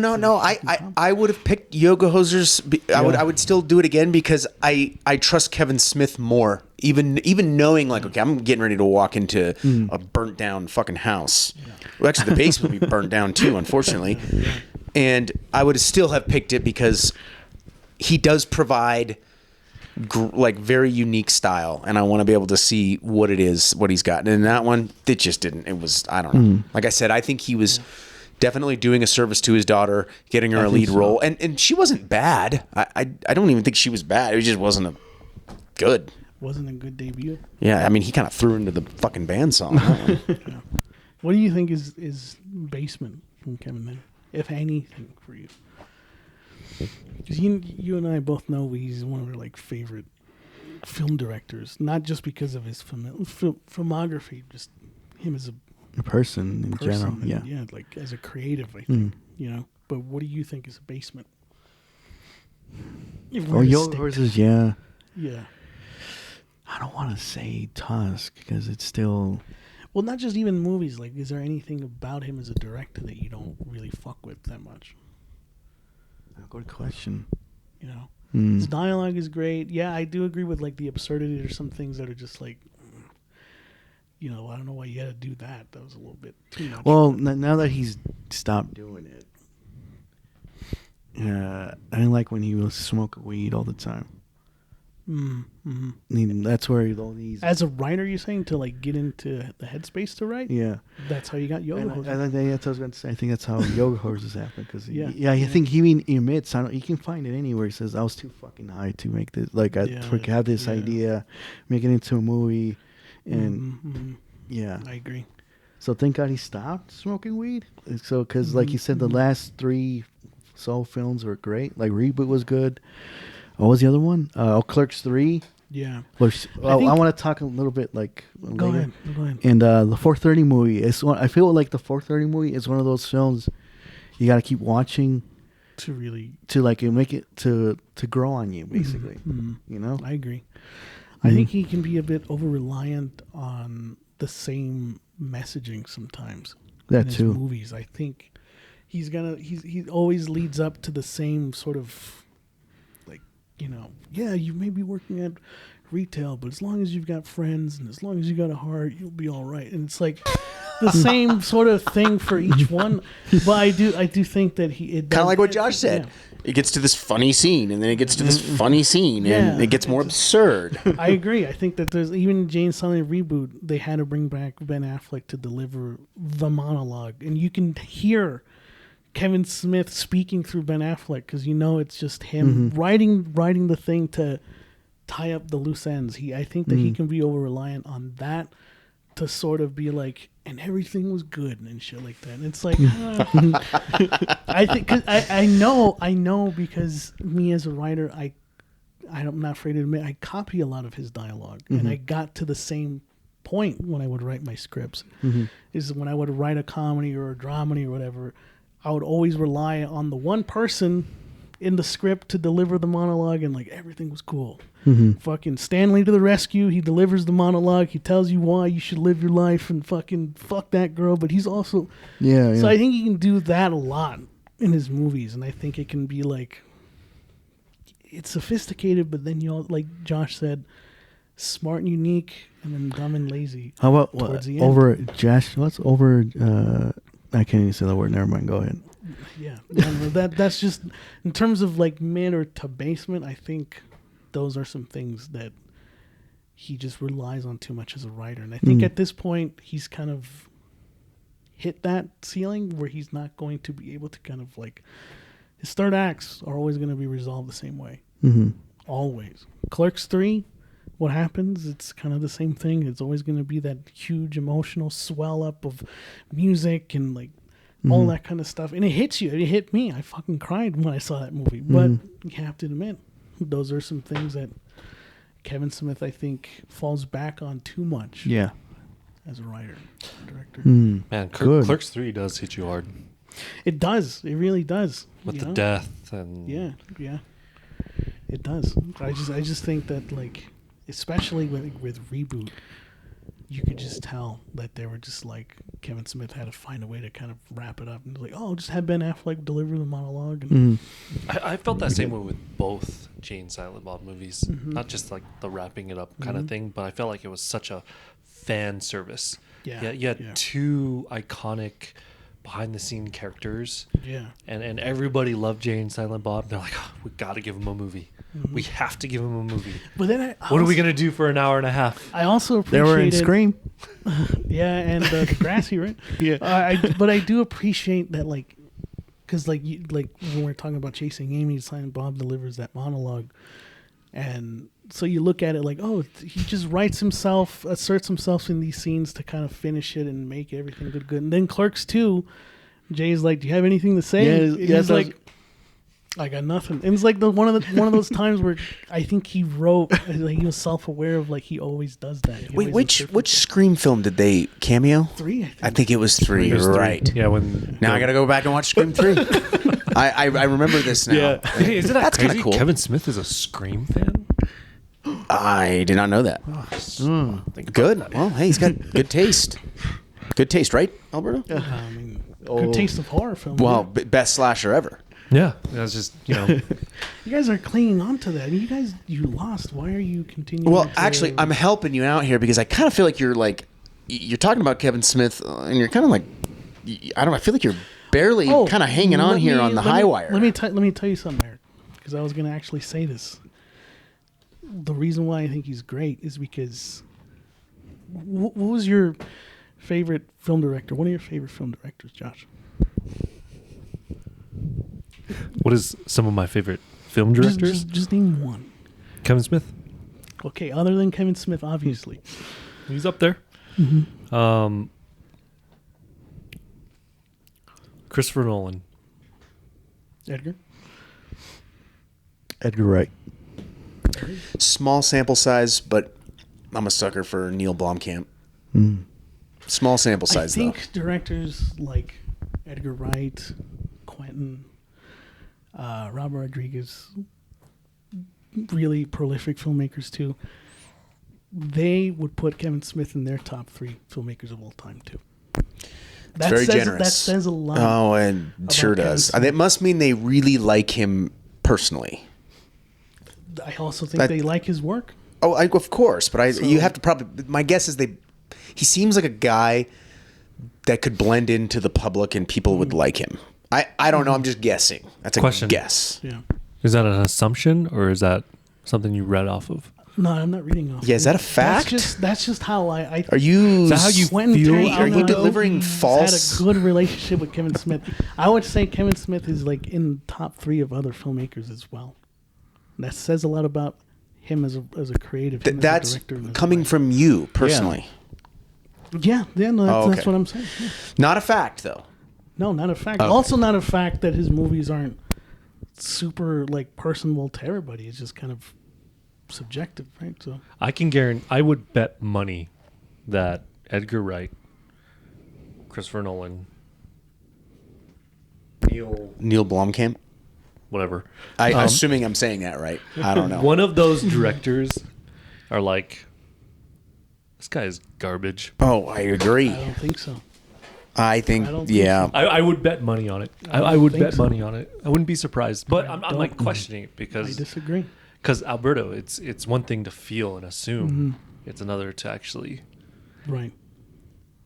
I would have picked Yoga Hosers. I would still do it again because I trust Kevin Smith more. Even knowing like, okay, I'm getting ready to walk into a burnt down fucking house. Yeah. Well, actually, the basement would be burnt down too, unfortunately. And I would still have picked it because he does provide like very unique style, and I want to be able to see what it is, what he's got. And in that one, it just didn't. It was, I don't know. Like I said, I think he was definitely doing a service to his daughter, getting her a lead role, and she wasn't bad. I don't even think she was bad. It just wasn't good. Wasn't a good debut. Yeah, I mean, he kind of threw into the fucking band song. Yeah. What do you think is Basement from Kevin Miller, if anything, for you? Because you and I both know he's one of our like favorite film directors, not just because of his filmography, just him as a person in general. And, yeah, like as a creative, I think, you know. But what do you think is a Basement? Yoga Horses, yeah. Yeah. I don't want to say Tusk because it's still... Well, not just even movies. Like, is there anything about him as a director that you don't really fuck with that much? Good question. You know? His dialogue is great. Yeah, I do agree with, like, the absurdity. There's some things that are just, like, you know, I don't know why you had to do that. That was a little bit too much. Well, now that he's stopped doing it, I didn't like when he was smoking weed all the time. Mm-hmm. I mean, that's where all these... As a writer, you're saying, to like get into the headspace to write? Yeah. That's how you got Yoga Hosers. That's what I was going to say. I think that's how Yoga Hosers happened. Cause I think he admits, you can find it anywhere. He says, I was too fucking high to make this. Like, I have this idea, make it into a movie. And, I agree. So thank God he stopped smoking weed. So, because like you said, the last 3 Soul films were great. Like, Reboot was good. What was the other one? Clerks 3. Yeah. I want to talk a little bit like Go later. ahead. And the 430 movie I feel like the 430 movie is one of those films you got to keep watching to like make it to grow on you, basically. You know? I agree. I think he can be a bit over reliant on the same messaging sometimes. That in his too. Movies. I think he always leads up to the same sort of, you know, you may be working at retail, but as long as you've got friends and as long as you got a heart, you'll be all right. And it's like the same sort of thing for each one. But I do think that kind of like what Josh said. Yeah. It gets to this funny scene, and then it gets to this funny scene, and it gets more absurd. I agree. I think that there's even Jane Silent Reboot, they had to bring back Ben Affleck to deliver the monologue, and you can hear Kevin Smith speaking through Ben Affleck because you know it's just him writing the thing to tie up the loose ends. I think that he can be over reliant on that to sort of be like, and everything was good and shit like that. And it's like, I think cause I know because me as a writer, I'm not afraid to admit I copy a lot of his dialogue, and I got to the same point when I would write my scripts. Is when I would write a comedy or a dramedy or whatever. I would always rely on the one person in the script to deliver the monologue, and like everything was cool. Fucking Stanley to the rescue. He delivers the monologue. He tells you why you should live your life and fucking fuck that girl. But he's also So I think he can do that a lot in his movies, and I think it can be like it's sophisticated, but then like Josh said, smart and unique, and then dumb and lazy. How about what's over? I can't even say the word. Never mind. Go ahead. Yeah, that's just in terms of like mid or to Basement. I think those are some things that he just relies on too much as a writer, and I think at this point he's kind of hit that ceiling where he's not going to be able to kind of like his third acts are always going to be resolved the same way. Always. Clerks 3. What happens? It's kind of the same thing. It's always going to be that huge emotional swell up of music and like all that kind of stuff. And it hits you. It hit me. I fucking cried when I saw that movie. But you have to admit, those are some things that Kevin Smith, I think, falls back on too much Yeah. as a writer, director. Mm. Man, Good. Clerks 3 does hit you hard It does. It really does. with you the know? death and Yeah, yeah. It does. I just think that, like, especially with Reboot, you could just tell that they were just like, Kevin Smith had to find a way to kind of wrap it up and like, oh, just have Ben Affleck deliver the monologue. And I felt that same way with both Jay and Silent Bob movies. Not just like the wrapping it up kind of thing, but I felt like it was such a fan service. Yeah, You had yeah. two iconic behind the scene characters. Yeah. And everybody loved Jay and Silent Bob. They're like, oh, we got to give him a movie. We have to give him a movie. But then What are we going to do for an hour and a half? I also They appreciated... were in Scream. Yeah, and the Grassy, right? Yeah. But I do appreciate that, like, because like when we're talking about Chasing Amy, Silent Bob delivers that monologue, and so you look at it like, oh, he just writes himself, asserts himself in these scenes to kind of finish it and make everything good. And then Clerks 2, Jay's like, do you have anything to say? Yeah, And yeah, he's like, I got nothing. And it's like one of those times where I think he wrote, like, he was self-aware of, like, he always does that. He Wait, always which Scream film did they cameo? 3, I think. I think it was 3. There's You're three. right. Yeah, when Now I got to go back and watch Scream 3. I remember this now. Hey, isn't that That's crazy? kinda cool. Kevin Smith is a Scream fan. I did not know that. Good. Well, hey, he's got good taste. Good taste, right, Alberto? I mean, good taste of horror film. Well, best slasher ever. Yeah, that's just you guys are clinging on to that. You lost. Why are you continuing? Well, to... actually, I'm helping you out here because I kind of feel like you're talking about Kevin Smith, and you're kind of like, I don't know. I feel like you're barely kind of hanging on here on the high wire. Let me tell you something, Eric, because I was going to actually say this. The reason why I think he's great is because what was your favorite film director? One of your favorite film directors, Josh? what is some of my favorite film directors? Just name one. Kevin Smith. Okay, other than Kevin Smith, obviously. He's up there. Christopher Nolan. Edgar? Edgar Wright. Small sample size, but I'm a sucker for Neil Blomkamp. Small sample size, I think directors like Edgar Wright, Quentin, Robert Rodriguez, really prolific filmmakers too, they would put Kevin Smith in their top 3 filmmakers of all time too. It's very generous. That says a lot. Oh, and sure Kevin does. Smith. It must mean they really like him personally. I also think they like his work. Oh, of course, but you have to probably. My guess is he seems like a guy that could blend into the public and people would like him. I don't know. I'm just guessing. That's a Question. guess. Yeah. Is that an assumption or is that something you read off of? No, I'm not reading off. Yeah, is that a fact? That's just how I Are you? Is that how you Quentin feel? Tarantino Are you delivering has false? had a good relationship with Kevin Smith. I would say Kevin Smith is like in top 3 of other filmmakers as well. That says a lot about him as a creative. Him as a That's director and as a coming writer. from you personally. Yeah, no, that's, Oh, okay. that's what I'm saying. Yeah. Not a fact, though. No, not a fact. Okay. Also, not a fact that his movies aren't super like personable to everybody. It's just kind of subjective, right? So I can guarantee. I would bet money that Edgar Wright, Christopher Nolan, Neil Blomkamp. whatever. Assuming I'm saying that right. I don't know. One of those directors are like, this guy is garbage. Oh, I agree. I don't think so. I think, I don't think yeah. I would bet money on it. I I would think bet so. money on it. I wouldn't be surprised. But I'm don't- like questioning it I because disagree. Alberto, it's one thing to feel and assume. Mm-hmm. It's another to actually, Right.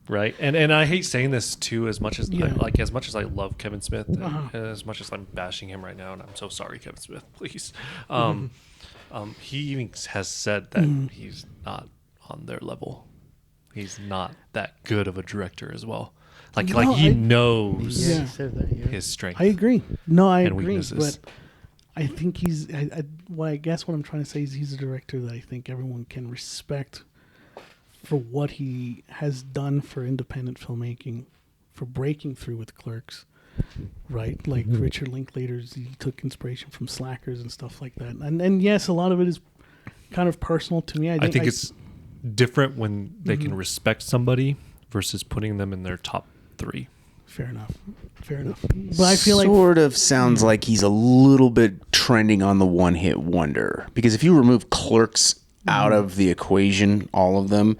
right? And I hate saying this too, as much as Yeah. as much as I love Kevin Smith, and as much as I'm bashing him right now, and I'm so sorry, Kevin Smith, please. He even has said that he's not on their level. He's not that good of a director as well. Like No, he I- knows Yeah. He said that, yeah. his strength. I agree. No, I And agree. weaknesses. But I think he's. I guess what I'm trying to say is he's a director that I think everyone can respect for what he has done for independent filmmaking, for breaking through with Clerks, right? Like Richard Linklater's, he took inspiration from Slackers and stuff like that. And yes, a lot of it is kind of personal to me. I think it's different when they can respect somebody versus putting them in their top 3. Fair enough. But I feel sort of sounds like he's a little bit trending on the one-hit wonder. Because if you remove Clerks out of the equation, all of them,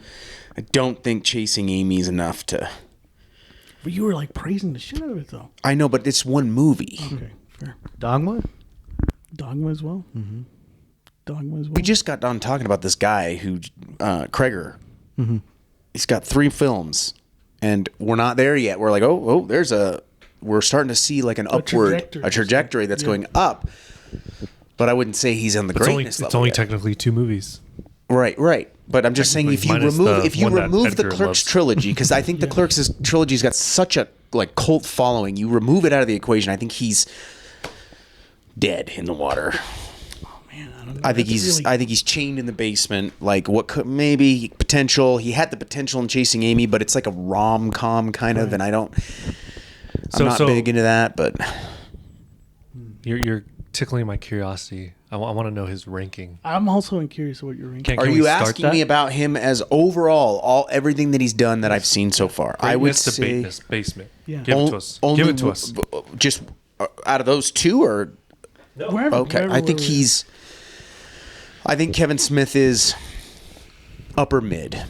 I don't think Chasing Amy is enough to... But you were like praising the shit out of it, though. I know, but it's one movie. Okay, fair. Dogma as well? Mm-hmm. Dogma as well? We just got done talking about this guy who, Kreger. Mm-hmm. He's got 3 films, and we're not there yet. We're like, we're starting to see like a trajectory that's going up. But I wouldn't say he's on the greatness level. It's only yet. technically 2 movies. Right. But I'm just saying, if you remove the Clerks trilogy, because I think the Clerks trilogy's got such a like cult following, you remove it out of the equation, I think he's dead in the water. Oh man, I don't know. I think he's chained in the basement. Like what could maybe potential? He had the potential in Chasing Amy, but it's like a rom-com kind of, and I'm not big into that. But you're tickling my curiosity. I want to know his ranking. I'm also curious what you're ranking. Are you asking me about him as overall, everything that he's done that I've seen so far? I would say basement. Yeah. Give it to us. Give it to us. Just out of those 2, or no. Wherever, I think Kevin Smith is upper mid.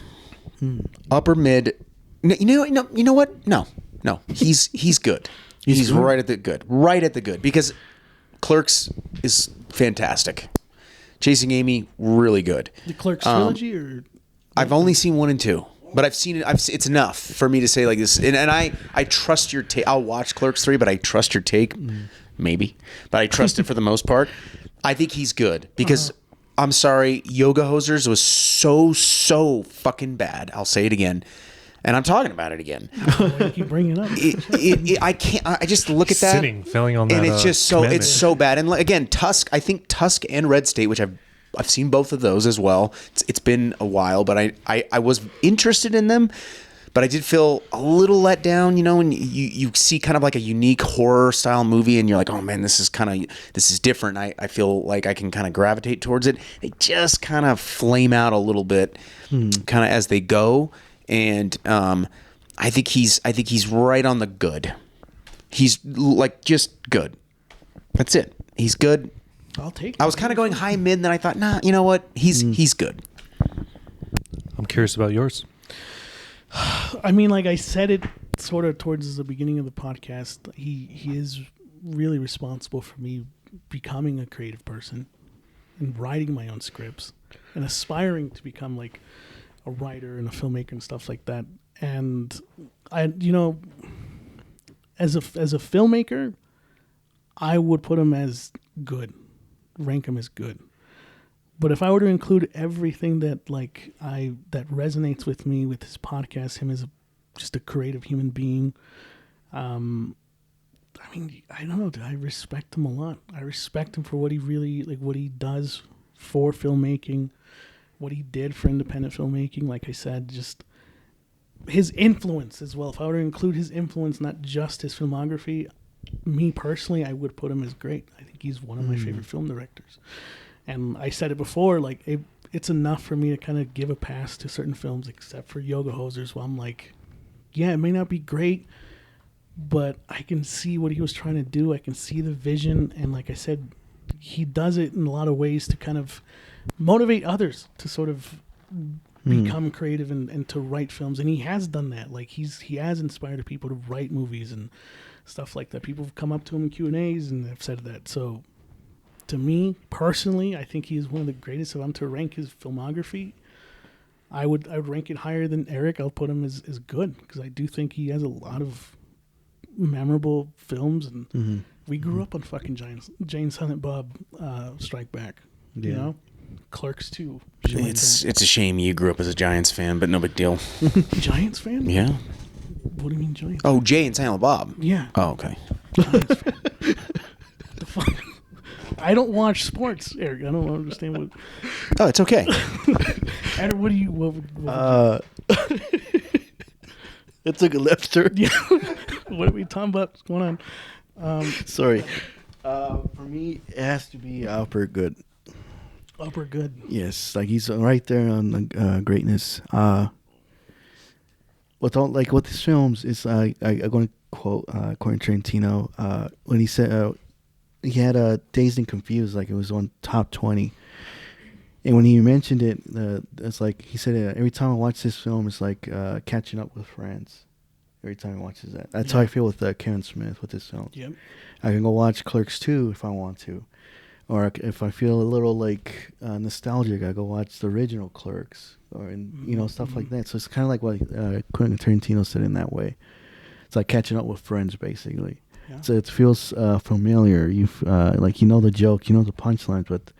Upper mid. You know what? No. He's good. He's good? Right at the good. Because Clerks is fantastic. Chasing Amy, really good. The Clerks trilogy, or I've only seen 1 and 2, but I've seen it. It's enough for me to say like this. And I trust your take. I'll watch Clerks 3, but I trust your take, maybe. But I trust it for the most part. I think he's good because I'm sorry, Yoga Hosers was so fucking bad. I'll say it again. And I'm talking about it again. I keep bringing it up. I can't. I just look at that, failing on that, and it's just it's so bad. And again, Tusk. I think Tusk and Red State, which I've seen both of those as well. It's been a while, but I was interested in them, but I did feel a little let down. You know, when you see kind of like a unique horror style movie, and you're like, oh man, this is different. I feel like I can kind of gravitate towards it. They just kind of flame out a little bit, kind of as they go. And I think he's right on the good. He's like just good. That's it. He's good. I'll take it. I was kind of going high mid, and then I thought, nah, you know what? He's good. I'm curious about yours. I mean, like I said it sort of towards the beginning of the podcast, he is really responsible for me becoming a creative person and writing my own scripts and aspiring to become like a writer and a filmmaker and stuff like that. And I, as a filmmaker, I would put him as good, rank him as good. But if I were to include everything that that resonates with me with his podcast, him as just a creative human being, I mean, I don't know. I respect him a lot. I respect him for what he really what he does for filmmaking, what he did for independent filmmaking. Like I said, just his influence as well. If I were to include his influence, not just his filmography, me personally, I would put him as great. I think he's one of my favorite film directors. And I said it before, it's enough for me to kind of give a pass to certain films, except for Yoga Hosers, where I'm like, yeah, it may not be great, but I can see what he was trying to do. I can see the vision. And like I said, he does it in a lot of ways to kind of motivate others to sort of become creative and to write films. And he has done that. Like he has inspired people to write movies and stuff like that. People have come up to him in Q&As and have said that. So to me personally, I think he is one of the greatest. If I'm to rank his filmography, I would rank it higher than Eric. I'll put him as good because I do think he has a lot of memorable films. And we grew up on fucking Jane Silent Bob Strike Back. You know, Clerks 2. It's a shame you grew up as a Giants fan, but no big deal. Giants fan? Yeah. What do you mean Giants? Oh, Jay and Silent Bob. Yeah. Oh, okay. Giants fan. The fuck? I don't watch sports, Eric. I don't understand what. Oh, it's okay. Adam, what do you? What It took a left turn. Yeah. What are we talking about? What's going on? Sorry. For me, it has to be Alfred Good. Upper good. Yes, like he's right there on the greatness. With his films, it's I'm going to quote Quentin Tarantino when he said he had Dazed and Confused, like it was on top 20. And when he mentioned it, it's like he said, every time I watch this film, it's like catching up with friends. Every time he watches that, that's how I feel with Kevin Smith with this film. Yep. I can go watch Clerks 2 if I want to, or if I feel a little like nostalgic, I go watch the original Clerks, or stuff like that. So it's kind of like what Quentin Tarantino said in that way. It's like catching up with friends, basically. Yeah. So it feels familiar. You the joke, the punchlines, but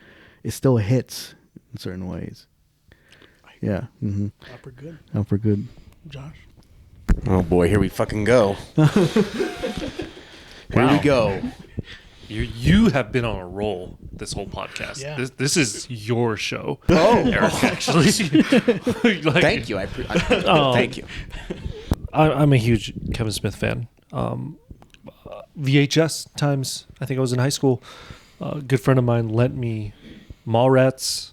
it still hits in certain ways. Yeah. Mm-hmm. Upper good. Upper good. Josh. Oh boy, here we fucking go. Here we go. You have been on a roll this whole podcast. Yeah. This is your show. Oh, Eric, actually. Thank you. Thank you. I'm a huge Kevin Smith fan. VHS times, I think I was in high school. A good friend of mine lent me Mallrats,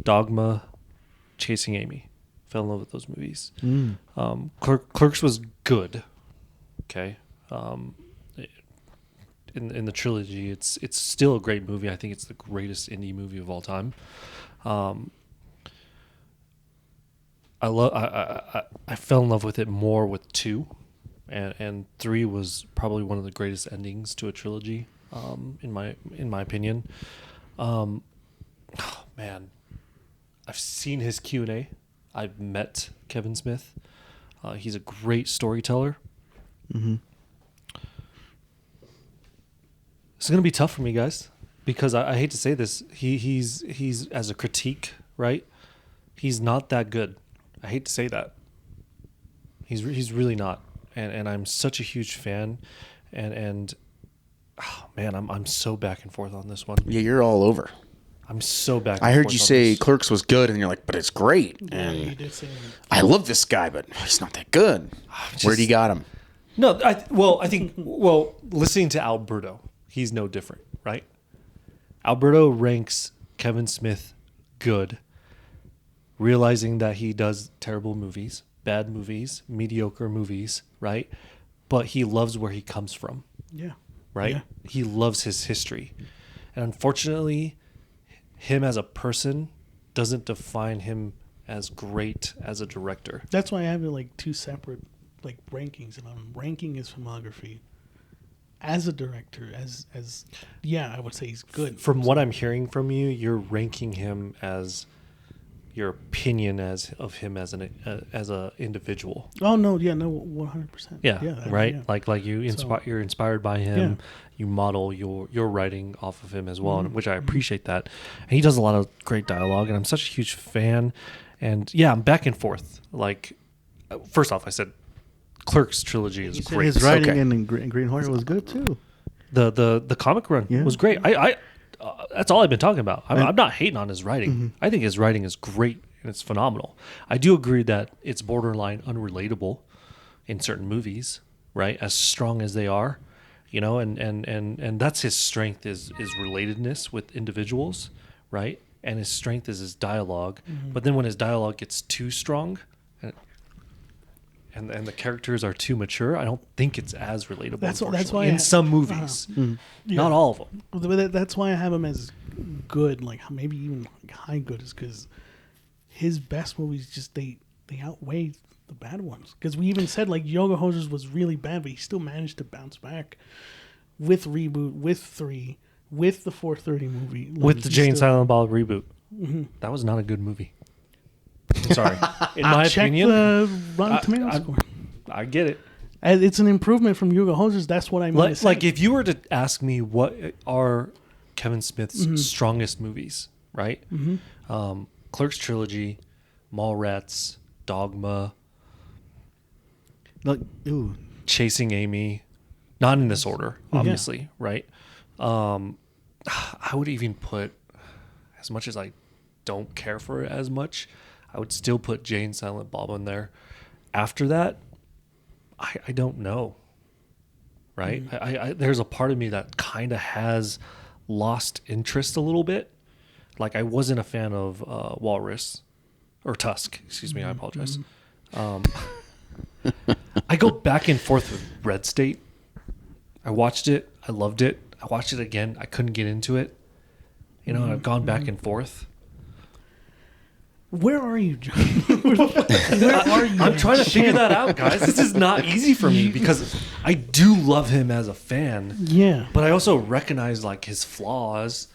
Dogma, Chasing Amy. Fell in love with those movies. Clerks was good. Okay. In the trilogy, it's still a great movie. I think it's the greatest indie movie of all time. I fell in love with it more with 2, and 3 was probably one of the greatest endings to a trilogy, in my opinion. Oh, man, I've seen his Q&A. I've met Kevin Smith. He's a great storyteller. Mm-hmm. It's gonna be tough for me, guys, because I hate to say this. He's as a critique, right? He's not that good. I hate to say that. He's really not, and I'm such a huge fan, and oh man, I'm so back and forth on this one. Yeah, you're all over. I'm so back. I heard you say Clerks was good, and you're like, but it's great. And you did say I love this guy, but he's not that good. Where'd he got him? No, I think listening to Alberto, he's no different, right? Alberto ranks Kevin Smith good, realizing that he does terrible movies, bad movies, mediocre movies, right? But he loves where he comes from. Yeah. Right? Yeah. He loves his history. And unfortunately, him as a person doesn't define him as great as a director. That's why I have it like 2 separate like rankings, and I'm ranking his filmography as a director, as I would say he's good. From what I'm hearing from you, you're ranking him as your opinion of him as a individual. Oh no, 100%. Yeah, right. Yeah. Like you're inspired by him. Yeah. You model your writing off of him as well, which I appreciate that. And he does a lot of great dialogue, and I'm such a huge fan. And yeah, I'm back and forth. Like, first off, I said Clerks trilogy is great. His writing in Green Hornet was good too. The comic run was great. I that's all I've been talking about. I'm not hating on his writing. Mm-hmm. I think his writing is great and it's phenomenal. I do agree that it's borderline unrelatable in certain movies, right? As strong as they are, and that's his strength is relatedness with individuals, right? And his strength is his dialogue. Mm-hmm. But then when his dialogue gets too strong, and the characters are too mature, I don't think it's as relatable. That's why in some movies, not all of them. But that's why I have him as good, like maybe even high good, is because his best movies just they outweigh the bad ones. Because we even said like Yoga Hosers was really bad, but he still managed to bounce back with Reboot, with 3, with the 4:30 movie, with the Jane Silent Bob reboot. Mm-hmm. That was not a good movie. Sorry. In my opinion, the Rotten Tomatoes score. I get it. It's an improvement from Yoga Hosers. That's what I mean. Like if you were to ask me what are Kevin Smith's strongest movies, right? Mm-hmm. Clerks trilogy, Mallrats, Dogma, Chasing Amy, not in this order, obviously, right? I would even put, as much as I don't care for it as much, I would still put Jane Silent Bob in there. After that, I don't know, right? Mm-hmm. There's a part of me that kind of has lost interest a little bit. Like I wasn't a fan of Walrus or Tusk. Excuse me, I apologize. I go back and forth with Red State. I watched it. I loved it. I watched it again. I couldn't get into it. You know, and I've gone back and forth. Where are you, John? Where are you? I'm trying to figure that out, guys. This is not easy for me because I do love him as a fan. Yeah. But I also recognize like his flaws.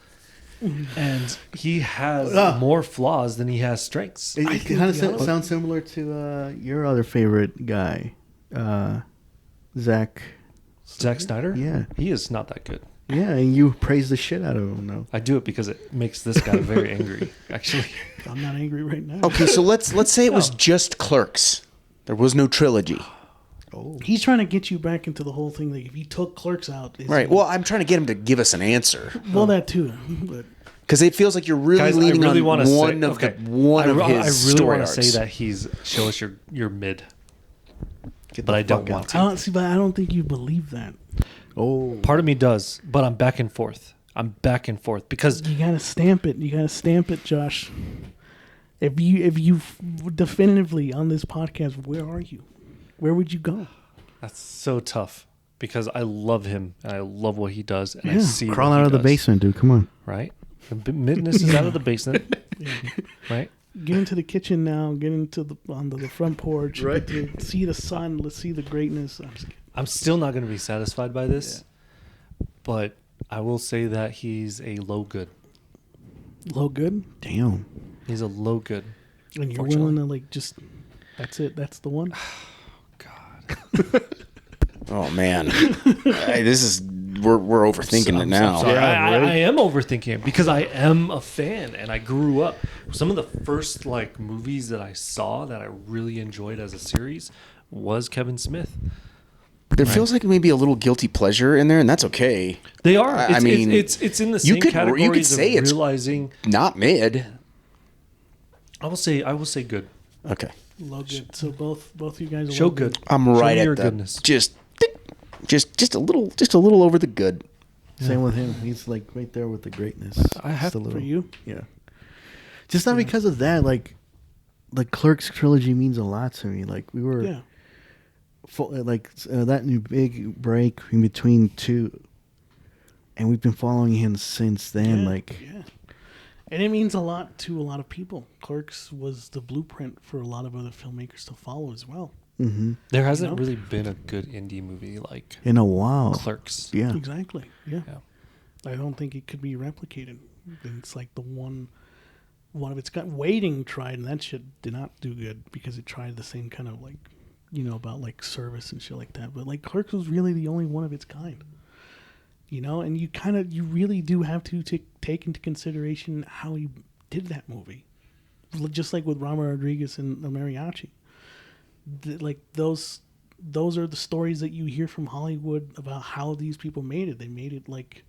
And he has more flaws than he has strengths. It kind of sounds similar to your other favorite guy, Zack Snyder? Yeah. He is not that good. Yeah, and you praise the shit out of him, though. I do it because it makes this guy very angry, actually. I'm not angry right now. Okay, so let's say it was just Clerks. There was no trilogy. Oh. He's trying to get you back into the whole thing. Like if he took Clerks out, Right. Well, I'm trying to get him to give us an answer. Well, that too. But because it feels like you're really Guys, leaning I really on want to one say, of okay, one of his I really story want to arcs. say that he's show us your mid, Get but the I don't fuck want out. to. I don't see. But I don't think you believe that. Oh. Part of me does, but I'm back and forth. I'm back and forth because You gotta stamp it. You gotta stamp it, Josh. If you definitively on this podcast, where are you? Where would you go? that's so tough. Because I love him and I love what he does, and I see Crawl what out he of the does, basement, dude. Come on. right? The Midness is out of the basement, right? Get into the kitchen now. Get into onto the front porch. Right. Get to see the sun. Let's see the greatness. I'm just kidding. I'm still not going to be satisfied by this, but I will say that he's a low good. Low good, Damn. He's a low good. and you're Fortunately. willing to like just. That's it. That's the one. God. Oh man, this is we're overthinking it now. I'm sorry. Yeah, right? I am overthinking it because I am a fan and I grew up. Some of the first like movies that I saw that I really enjoyed as a series was Kevin Smith. There feels like maybe a little guilty pleasure in there, and that's okay. They are. I mean, it's in the same categories you could say of it's realizing. not mid. I will say good. Okay, Low good. So both you guys are Show low good. I'm Show right me at your the goodness. just a little over the good. Same with him. He's like right there with the greatness. I have Just a for you. Yeah. Just not because of that. Like, the Clerks trilogy means a lot to me. Like, we were Yeah. that new big break in between two, and we've been following him since then. Yeah, Like, yeah. And it means a lot to a lot of people. Clerks was the blueprint for a lot of other filmmakers to follow as well. There hasn't know? really been a good indie movie like in a while. Clerks. Yeah. Exactly. Yeah. Yeah. I don't think it could be replicated. It's like the one of its kind. Waiting tried, and that shit did not do good because it tried the same kind of like, about like service and shit like that. But like Clerks was really the only one of its kind. And you really do have to take into consideration how he did that movie. Just like with Robert Rodriguez and the Mariachi. Like those are the stories that you hear from Hollywood about how these people made it. They made it like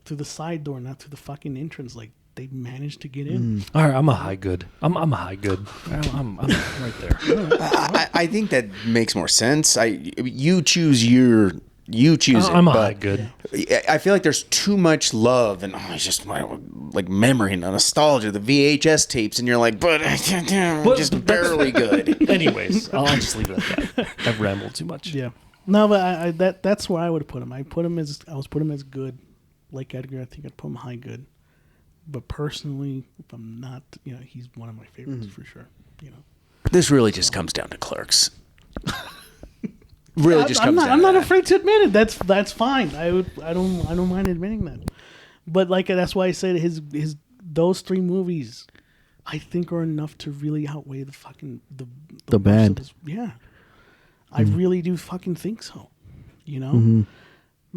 through the side door, not through the fucking entrance. Like they managed to get in. All right, I'm a high good. I'm a high good. I'm right there. I think that makes more sense. You choose it. I'm a but high good. I feel like there's too much love and it's just like memory and nostalgia, the VHS tapes, and you're like, but just barely good. Anyways, I'll just leave it at that. I've rambled too much. Yeah. No, but that's where I would put him. I put him as good. Like Edgar, I think I'd put him high good. But personally, if I'm not, he's one of my favorites for sure. This really just comes down to Clerks. Really just comes down. I'm to not that. afraid to admit it. That's fine. I don't mind admitting that. But like that's why I said those three movies, I think are enough to really outweigh the fucking the The worst of bad. this. Yeah, I really do fucking think so.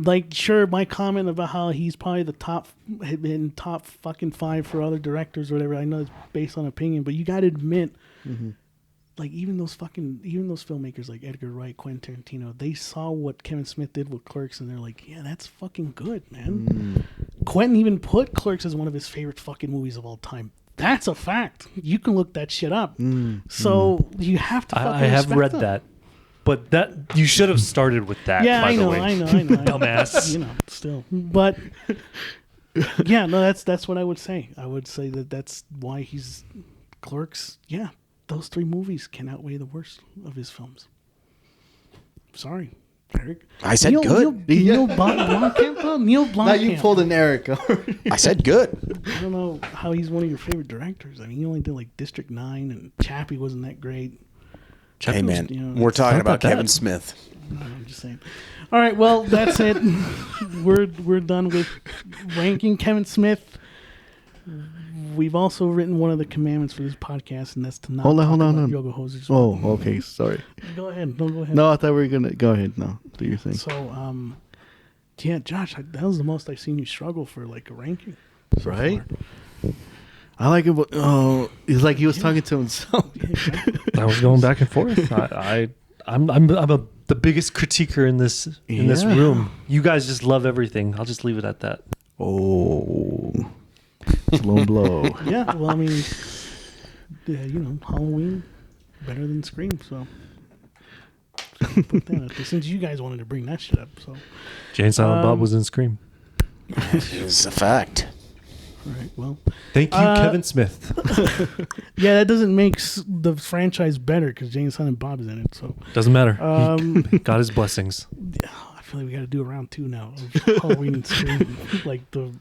Like sure, my comment about how he's probably the top fucking 5 for other directors or whatever. I know it's based on opinion, but you got to admit. Like even those filmmakers like Edgar Wright, Quentin Tarantino, they saw what Kevin Smith did with Clerks, and they're like, yeah, that's fucking good, man. Quentin even put Clerks as one of his favorite fucking movies of all time. That's a fact. You can look that shit up. So you have to. Fucking I have respect read them. that, but that you should have started with that. Yeah, by I the know, way. I know, dumbass. Still, but Yeah, no, that's what I would say. I would say that's why he's Clerks. Yeah, those 3 movies can outweigh the worst of his films. Sorry, Eric. I said good. Neil Blomkamp, though? Neil Blomkamp. Now you pulled an Eric. I said good. I don't know how he's one of your favorite directors. I mean, he only did like District 9, and Chappie wasn't that great. Hey, man, was, you know, we're talking about that Kevin bad. Smith. I'm just saying. All right, well, that's it. We're done with ranking Kevin Smith. We've also written one of the commandments for this podcast, and that's to not hold talk on. about Yoga Hosers. Oh, okay. Sorry. Go ahead. No, go ahead. No, I thought we were gonna go ahead. No, do your thing. So, yeah, Josh, that was the most I've seen you struggle for like a ranking. So Right? far. I like it. Oh, it's like he was talking to himself. I was going back and forth. I'm the biggest critiquer in this Yeah. room. You guys just love everything. I'll just leave it at that. Oh, slow blow. Yeah, well, I mean, yeah, Halloween better than Scream, so put that out there, since you guys wanted to bring that shit up. So, Jane Silent Bob was in Scream. It's a fact. all right, well, Thank you, Kevin Smith. yeah, that doesn't make the franchise better because Jane Silent Bob is in it. So, Doesn't matter. He got his blessings. I feel like we got to do a round 2 now of Halloween and Scream, like the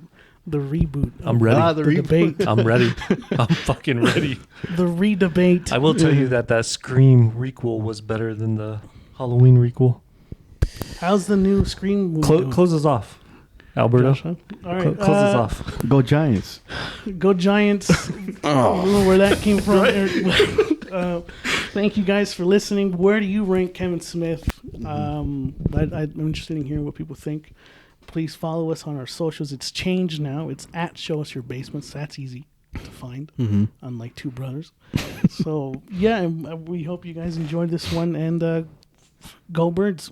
reboot. I'm ready. The debate. I'm ready. I'm fucking ready. The re-debate. I will tell you that Scream requel was better than the Halloween requel. How's the new Scream movie doing? Close us off, Alberto. Josh, huh? All right, Close us off. Go Giants. Go Giants. I don't know where that came from. Eric. Thank you guys for listening. Where do you rank Kevin Smith? I'm interested in hearing what people think. Please follow us on our socials. It's changed now. It's at Show Us Your Basements. That's easy to find, unlike Two Brothers. So, yeah, we hope you guys enjoyed this one. And go Birds.